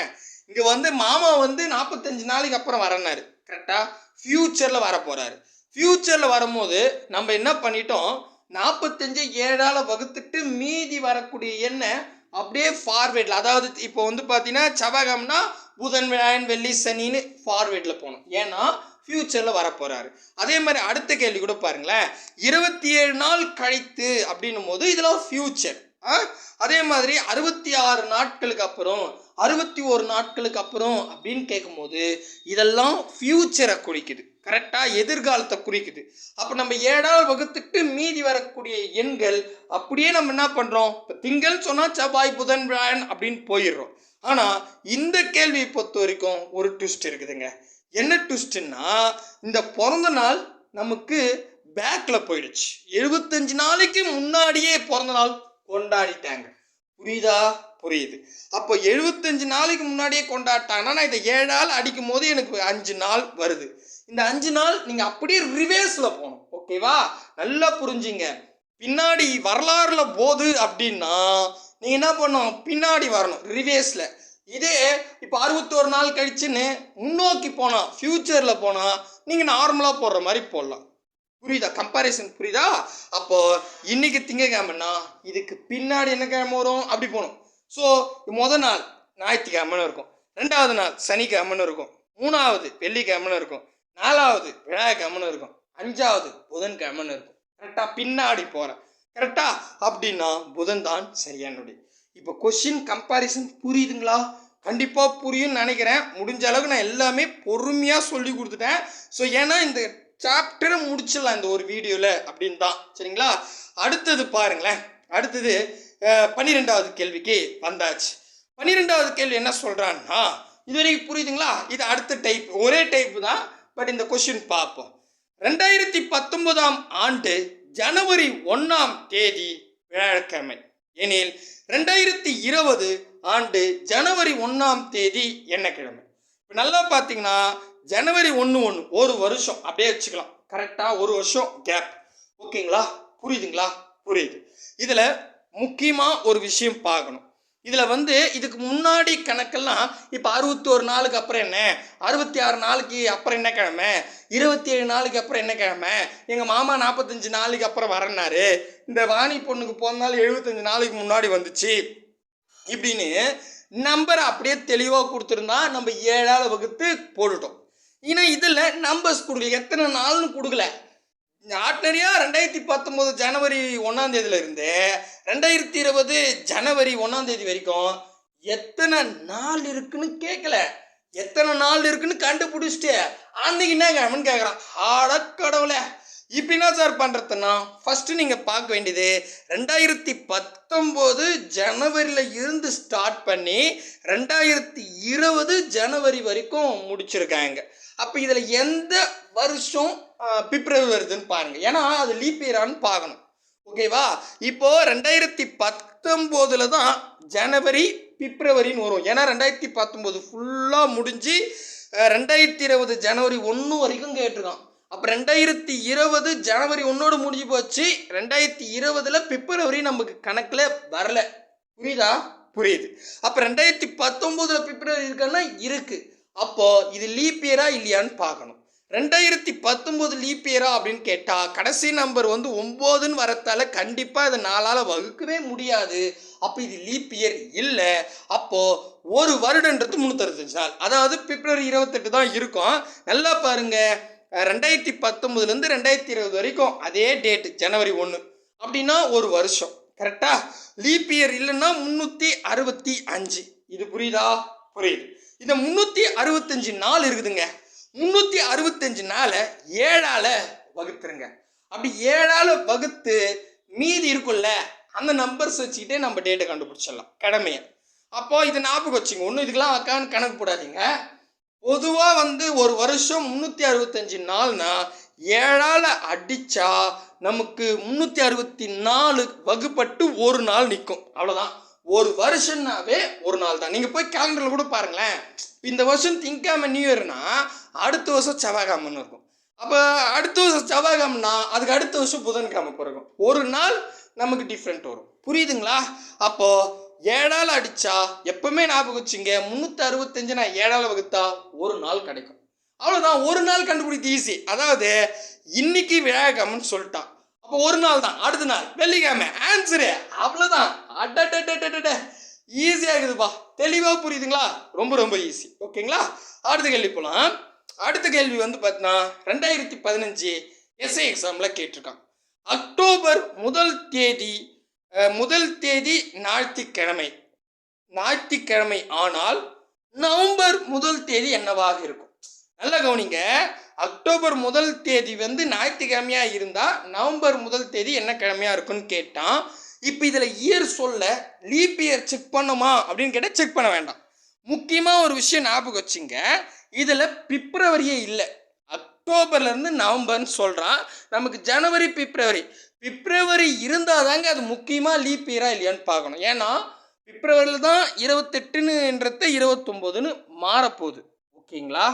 இங்கே வந்து மாமா வந்து 45 நாளைக்கு அப்புறம் வரனாரு. கரெக்டாக? ஃப்யூச்சரில் வர போகிறாரு. ஃப்யூச்சரில் வரும்போது நம்ம என்ன பண்ணிட்டோம், 45 7ஆல் வகுத்துட்டு மீதி வரக்கூடிய எண்ணை அப்படியே ஃபார்வேர்டில், அதாவது இப்போ வந்து பார்த்தீங்கன்னா செவ்வாய்க்கிழமைனா புதன் வியாழன் வெள்ளி சனின்னு ஃபார்வேர்டில் போகணும். ஏன்னா ஃபியூச்சரில் வரப்போகிறாரு. அதே மாதிரி அடுத்த கேள்வி கூட பாருங்களேன், 27 நாள் கழித்து அப்படின்னும் போது இதெல்லாம் ஃபியூச்சர். அதே மாதிரி 66 நாட்களுக்கு அப்புறம் 61 நாட்களுக்கு அப்புறம் அப்படின்னு கேட்கும்போது இதெல்லாம் ஃபியூச்சரை குறிக்குது. கரெக்டாக எதிர்காலத்தை குறிக்குது. அப்போ நம்ம 7ஆல் வகுத்துட்டு மீதி வரக்கூடிய எண்கள் அப்படியே நம்ம என்ன பண்ணுறோம், இப்போ திங்கள் சொன்னால் செவ்வாய் புதன் வியாழன் அப்படின்னு போயிடுறோம். ஆனால் இந்த கேள்வியை பொறுத்த வரைக்கும் ஒரு ட்விஸ்ட் இருக்குதுங்க. என்ன ட்விஸ்ட்னா, இந்த பிறந்த நாள் நமக்கு பேக்கில் போயிடுச்சு. 75 நாளைக்கு முன்னாடியே பிறந்த நாள் கொண்டாடிட்டாங்க. புரியுதா? புரியுது. அப்போ 75 நாளைக்கு முன்னாடியே கொண்டாட்டாங்கன்னா நான் இதை 7ஆல் அடிக்கும் போது எனக்கு 5 நாள் வருது. இந்த 5 நாள் நீங்கள் அப்படியே ரிவேர்ஸில் போகணும். ஓகேவா? நல்லா புரிஞ்சுங்க. பின்னாடி வரலாறுல போது அப்படின்னா நீங்கள் என்ன பண்ணணும், பின்னாடி வரணும் ரிவேர்ஸில். இதே இப்போ 61 நாள் கழிச்சுன்னு முன்னோக்கி போனால், ஃப்யூச்சரில் போனால் நீங்கள் நார்மலாக போடுற மாதிரி போடலாம். புரியுதா? கம்பேரிசன் புரியுதா? அப்போ இன்னைக்கு திங்கக்கிழமைன்னா இதுக்கு பின்னாடி என்ன கிழமை வரும் அப்படி போகணும். ஸோ முதல் நாள் ஞாயிற்றுக்கிழமைன்னு இருக்கும், 2வது நாள் சனிக்கிழமைன்னு இருக்கும், 3வது வெள்ளிக்கிழமைன்னு இருக்கும், 4வது வியாழக்கிழமைன்னு இருக்கும், 5வது புதன்கிழமைன்னு இருக்கும். கரெக்டாக பின்னாடி போகிறேன். கரெக்டா? அப்படின்னா புதன் தான் சரியானுடைய. இப்போ கொஸ்டின் கம்பேரிசன் புரியுதுங்களா? கண்டிப்பாக புரியும்னு நினைக்கிறேன். முடிஞ்ச அளவுக்கு நான் எல்லாமே பொறுமையாக சொல்லி கொடுத்துட்டேன். ஸோ ஏன்னா இந்த சாப்டரை முடிச்சிடலாம் இந்த ஒரு வீடியோவில் அப்படின்னு தான். சரிங்களா? அடுத்தது பாருங்களேன். அடுத்தது 12வது கேள்விக்கு வந்தாச்சு. 12வது கேள்வி என்ன சொல்கிறான்னா, இது வரைக்கும் புரியுதுங்களா? இது அடுத்த டைப், ஒரே டைப்பு தான், பட் இந்த கொஸ்டின் பார்ப்போம். 2019ஆம் ஆண்டு ஜனவரி 1ஆம் தேதி வியாழக்கிழமை எனில் 2020 ஆண்டு ஜனவரி 1ஆம் தேதி என்ன கிழமை? இப்போ நல்லா பார்த்தீங்கன்னா ஜனவரி 1 ஒரு வருஷம் அப்படியே வச்சுக்கலாம். கரெக்டாக ஒரு வருஷம் கேப். ஓகேங்களா? புரியுதுங்களா? புரியுது. இதில் முக்கியமாக ஒரு விஷயம் பார்க்கணும். இதில் வந்து இதுக்கு முன்னாடி கணக்கெல்லாம் இப்போ 61 நாளுக்கு அப்புறம் என்ன, 66 நாளுக்கு அப்புறம் என்ன கிழமை, 27 நாளுக்கு அப்புறம் என்ன கிழமை, எங்கள் மாமா 45 நாளுக்கு அப்புறம் வரனாரு, இந்த வாணி பொண்ணுக்கு போன நாள் 75 நாளுக்கு முன்னாடி வந்துச்சு இப்படின்னு நம்பரை அப்படியே தெளிவாக கொடுத்துருந்தா நம்ம 7ஆல் வகுத்து போட்டுட்டோம். ஏன்னா இதில் நம்பர்ஸ் கொடுக்கல, எத்தனை நாள்னு கொடுக்கல. ஆர்டினரியாக 2019 ஜனவரி 1ஆம் தேதியிலிருந்து 2020 ஜனவரி 1ஆம் தேதி வரைக்கும் எத்தனை நாள் இருக்குன்னு கேட்கல, எத்தனை நாள் இருக்குன்னு கண்டுபிடிச்சிட்டு அன்னைக்கு என்ன கிழமைன்னு கேட்குறான். ஆடக்கடவுளே, இப்படின்னா சார் பண்ணுறதுன்னா ஃபஸ்ட்டு நீங்கள் பார்க்க வேண்டியது 2019 ஜனவரியில் இருந்து ஸ்டார்ட் பண்ணி 2020 ஜனவரி வரைக்கும் முடிச்சிருக்காங்க. அப்போ இதில் எந்த வருஷம் பிப்ரவரி வருதுன்னு பாருங்கள். ஏன்னா அது லீப் இயரான்னு பார்க்கணும். ஓகேவா? இப்போது 2019 தான் ஜனவரி பிப்ரவரின்னு வரும். ஏன்னா 2019 ஃபுல்லாக முடிஞ்சு 2020 ஜனவரி 1 வரைக்கும் கேட்டிருக்கான். அப்போ 2020 ஜனவரி 1ஓடு முடிஞ்சு போச்சு. 2020 பிப்ரவரி நமக்கு கணக்கில் வரல. புரியுதா? புரியுது. அப்போ 2019 பிப்ரவரி இருக்கான்னா இருக்குது. அப்போ இது லீப் இயரா இல்லையான்னு பார்க்கணும். 2019 லீப் இயரா அப்படின்னு கேட்டால் கடைசி நம்பர் வந்து 9ன்னு வரத்தால கண்டிப்பாக இதை 4ஆல் வகுக்கவே முடியாது. அப்போ இது லீப் இயர் இல்லை. அப்போது ஒரு வருடன்றது 365 நாள், அதாவது பிப்ரவரி 28 தான் இருக்கும். நல்லா பாருங்கள், 2019 2020 வரைக்கும் அதே டேட்டு ஜனவரி 1 அப்படின்னா ஒரு வருஷம். கரெக்டா? லீப் இயர் இல்லைன்னா 365. இது புரியுதா? புரியுது. இந்த 365 நாள் இருக்குதுங்க. 365 நாளை 7ஆல் வகுத்துருங்க. அப்படி 7ஆல் வகுத்து மீதி இருக்குல்ல அந்த நம்பர்ஸ் வச்சுக்கிட்டே நம்ம டேட்டை கண்டுபிடிச்சிடலாம் கிழமையை. அப்போ இது ஞாபகம் வச்சுங்க, ஒன்றும் இதுக்கெல்லாம் அக்கான்னு கணக்கு போடாதீங்க. பொதுவாக வந்து ஒரு வருஷம் 365 நாள்னா 7ஆல் அடித்தா நமக்கு 364 வகுப்பட்டு ஒரு நாள் நிற்கும். அவ்வளோதான். ஒரு வருஷம்னாவே ஒரு நாள் தான். நீங்கள் போய் கேலண்டரில் கூட பாருங்களேன். இந்த வருஷம் திங்கக்கிழமை நியூ இயர்னா அடுத்த வருஷம் செவ்வாய்க்கிழமைன்னு இருக்கும். அப்போ அடுத்த வருஷம் செவ்வாய்க்கிழமைனா அதுக்கு அடுத்த வருஷம் புதன்கிழமை பிறகும். ஒரு நாள் நமக்கு டிஃப்ரெண்ட் வரும். புரியுதுங்களா? அப்போது 7ஆல் அடித்தா எப்பவுமே ஞாபகம் வச்சுங்க, 365 நான் 7ஆல் வகுத்தா ஒரு நாள் கிடைக்கும். அவ்வளோதான். ஒரு நாள் கண்டுபிடித்து ஈஸி. அதாவது இன்னைக்கு வியாழக்கிழமைன்னு சொல்லிட்டான், அப்போ ஒரு நாள் தான். அடுத்த நாள் வெள்ளிக்கிழமை, ஆன்சரு அவ்வளோதான். அடடடடட ஈஸியாக இருக்குதுப்பா, தெளிவாக புரியுதுங்களா? ரொம்ப ரொம்ப ஈஸி. ஓகேங்களா? அடுத்த கேள்வி போகலாம். அடுத்த கேள்வி வந்து பார்த்தீங்கன்னா 2015 எஸ்ஐ எக்ஸாமில் கேட்டிருக்கான். அக்டோபர் முதல் தேதி ஞாயிற்றுக்கிழமை ஆனால் நவம்பர் முதல் தேதி என்னவாக இருக்கும்? நல்லா கவனிங்க. அக்டோபர் முதல் தேதி வந்து ஞாயிற்றுக்கிழமையா இருந்தா நவம்பர் முதல் தேதி என்ன கிழமையா இருக்குன்னு கேட்டான். இப்போ இதில் இயர் சொல்ல லீப் இயர் செக் பண்ணுமா அப்படின்னு கேட்டால் செக் பண்ண வேண்டாம். முக்கியமாக ஒரு விஷயம் ஞாபகம் வச்சுங்க, இதில் பிப்ரவரியே இல்லை, அக்டோபர்லேருந்து நவம்பர்னு சொல்கிறான். நமக்கு ஜனவரி பிப்ரவரி இருந்தால் தாங்க அது முக்கியமாக லீப் இயரா இல்லையான்னு பார்க்கணும். ஏன்னா பிப்ரவரியில் தான் 28ன்றது 29ன்னு மாறப்போகுது. ஓகேங்களா?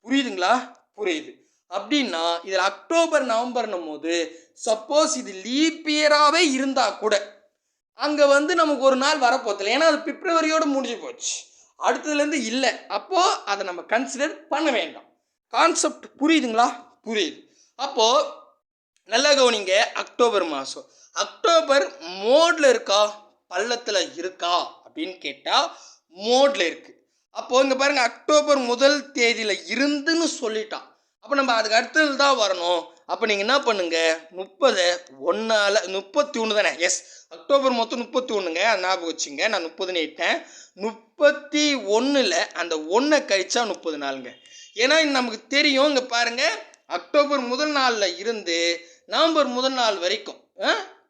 புரியுதுங்களா? புரியுது. அப்படின்னா இதில் அக்டோபர் நவம்பர்னும் போது சப்போஸ் இது லீப் இயராகவே இருந்தால் கூட அங்கே வந்து நமக்கு ஒரு நாள் வரப்போதில்லை. ஏன்னா அது பிப்ரவரியோடு முடிஞ்சு போச்சு, அடுத்ததுலேருந்து இல்லை. அப்போது அதை நம்ம கன்சிடர் பண்ண வேண்டாம். கான்செப்ட் புரியுதுங்களா? புரியுது. அப்போது நல்லா கவனிங்க. அக்டோபர் மாதம், அக்டோபர் மோடில் இருக்கா பள்ளத்தில் இருக்கா அப்படின்னு கேட்டால் மோடில் இருக்குது. அப்போது இங்கே பாருங்கள், அக்டோபர் முதல் தேதியில் இருந்துன்னு சொல்லிட்டான். அப்போ நம்ம அதுக்கு அடுத்தது தான் வரணும். அப்போ நீங்கள் என்ன பண்ணுங்க, 31 தானே? எஸ், அக்டோபர் மொத்தம் 31ங்க, அது ஞாபகம் வச்சுங்க. நான் 30ன்னு இட்டேன். 31ல் அந்த 1 கழிச்சா 30 நாளுங்க. ஏன்னா நமக்கு தெரியும், இங்கே பாருங்கள், அக்டோபர் முதல் நாளில் இருந்து நவம்பர் முதல் நாள் வரைக்கும்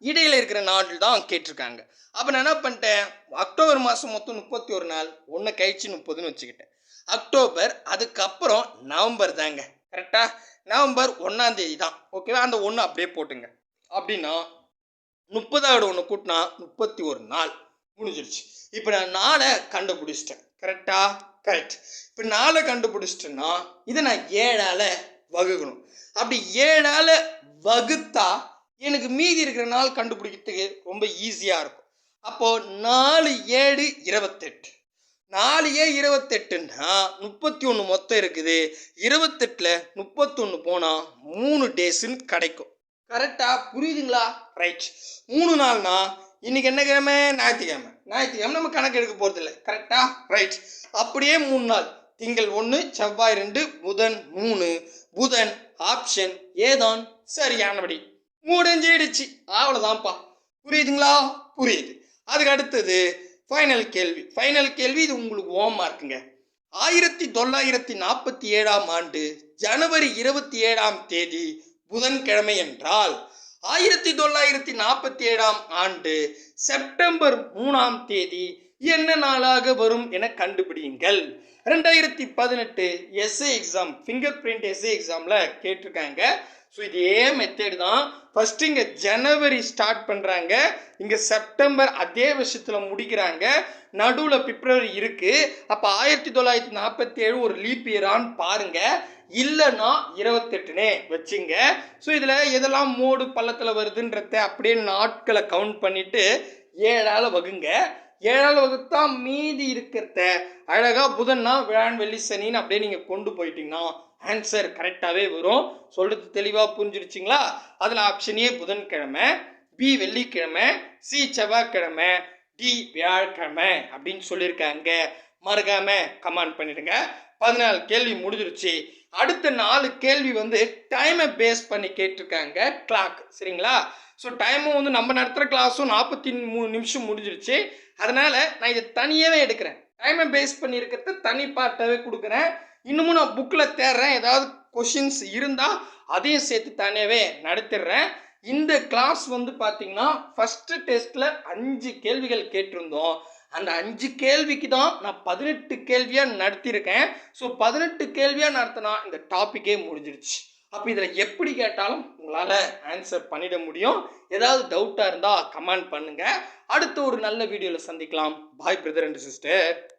இடையில் இருக்கிற நாள் தான் கேட்டிருக்காங்க. அப்போ நான் என்ன பண்ணிட்டேன், அக்டோபர் மாதம் மொத்தம் 31 நாள், 1 கழிச்சு 30ன்னு வச்சுக்கிட்டேன். அக்டோபர், அதுக்கப்புறம் நவம்பர் தாங்க. கரெக்டாக நவம்பர் 1ஆம் தேதி தான். ஓகேவா? அந்த 1 அப்படியே போட்டுங்க. அப்படின்னா 30 1 கூட்டினா 31 நாள் முடிஞ்சிருச்சு. இப்போ நான் நாளை கண்டுபிடிச்சிட்டேன். கரெக்டா? கரெக்ட். இப்போ நாளை கண்டுபிடிச்சிட்டேன்னா இதை நான் 7ஆல் வகுக்கணும். அப்படி 7ஆல் வகுத்தா எனக்கு மீதி இருக்கிற நாள் கண்டுபிடிக்கிறதுக்கு ரொம்ப ஈஸியாக இருக்கும். அப்போது 4 7 28, 4 7 28ன்னா 31 மொத்தம் இருக்குது. 28ல் 31 போனால் 3 டேஸ்ன்னு கிடைக்கும். கரெக்டாக? புரியுதுங்களா? ரைட். 3 நாள்னா இன்னைக்கு என்ன கிழமை? ஞாயிற்றுக்கிழமை நம்ம கணக்கு எடுக்க போகிறதில்ல. கரெக்டா? ரைட். அப்படியே 3 நாள், திங்கள் 1, செவ்வாய் 2, புதன் 3. புதன் ஆப்ஷன் ஏதான் சரியானபடி முடிஞ்சிடுச்சு. அவ்வளோதான்ப்பா. புரியுதுங்களா? புரியுது. அதுக்கு அடுத்தது ஃபைனல் கேள்வி. இது உங்களுக்கு ஹோம் மார்க்குங்க. 1947ஆம் ஆண்டு ஜனவரி 27ஆம் தேதி புதன்கிழமை என்றால் 1947ஆம் ஆண்டு செப்டம்பர் 3ஆம் தேதி என்ன நாளாக வரும் என கண்டுபிடியுங்கள். 2018 SA exam, fingerprint SA எக்ஸாமில் கேட்டிருக்காங்க. ஸோ இதே மெத்தேடு தான். ஃபஸ்ட்டு இங்கே ஜனவரி ஸ்டார்ட் பண்ணுறாங்க, இங்கே செப்டம்பர் அதே வருஷத்தில் முடிக்கிறாங்க, நடுவில் பிப்ரவரி இருக்குது. அப்போ 1947 ஒரு லீப் இயரான்னு பாருங்கள். இல்லைன்னா 28னே வச்சுங்க. ஸோ இதில் எதெல்லாம் மோடு பள்ளத்தில் வருதுன்றத அப்படியே நாட்களை கவுண்ட் பண்ணிவிட்டு 7ஆல் வகுங்க. 7ஆல் வகுத்தா மீதி இருக்கிறத அழகாக புதன்னா வியாழன் வெள்ளி சனின்னு அப்படியே நீங்கள் கொண்டு போயிட்டீங்கன்னா ஆன்சர் கரெக்டாகவே வரும். சொல்கிறது தெளிவாக புரிஞ்சிருச்சிங்களா? அதில் ஆப்ஷன் ஏ புதன்கிழமை, பி வெள்ளிக்கிழமை, சி செவ்வாய்க்கிழமை, டி வியாழக்கிழமை அப்படின்னு சொல்லியிருக்காங்க. மறக்காமல் கமெண்ட் பண்ணிடுங்க. 14 கேள்வி முடிஞ்சிருச்சு. அடுத்த 4 கேள்வி வந்து டைமை பேஸ் பண்ணி கேட்டிருக்காங்க, கிளாக். சரிங்களா? ஸோ டைமும் வந்து நம்ம நடத்துகிற கிளாஸும் 43 நிமிஷம் முடிஞ்சிருச்சு. அதனால் நான் இதை தனியாகவே எடுக்கிறேன். டைமை பேஸ் பண்ணி இருக்கிறத தனி பார்ட்டாகவே கொடுக்குறேன். இன்னமும் நான் புக்கில் தேடுறேன், ஏதாவது கொஷின்ஸ் இருந்தால் அதையும் சேர்த்து தனியாகவே நடத்திடுறேன். இந்த கிளாஸ் வந்து பார்த்தீங்கன்னா ஃபஸ்ட்டு டெஸ்ட்டில் 5 கேள்விகள் கேட்டிருந்தோம். அந்த 5 கேள்விக்கு தான் நான் 18 கேள்வியாக நடத்தியிருக்கேன். ஸோ 18 கேள்வியாக நடத்தினா இந்த டாப்பிக்கே முடிஞ்சிருச்சு. அப்போ இதில் எப்படி கேட்டாலும் உங்களால் ஆன்சர் பண்ணிட முடியும். ஏதாவது டவுட்டாக இருந்தால் கமெண்ட் பண்ணுங்கள். அடுத்த ஒரு நல்ல வீடியோவில் சந்திக்கலாம். பாய் பிரதர் அண்ட் சிஸ்டர்.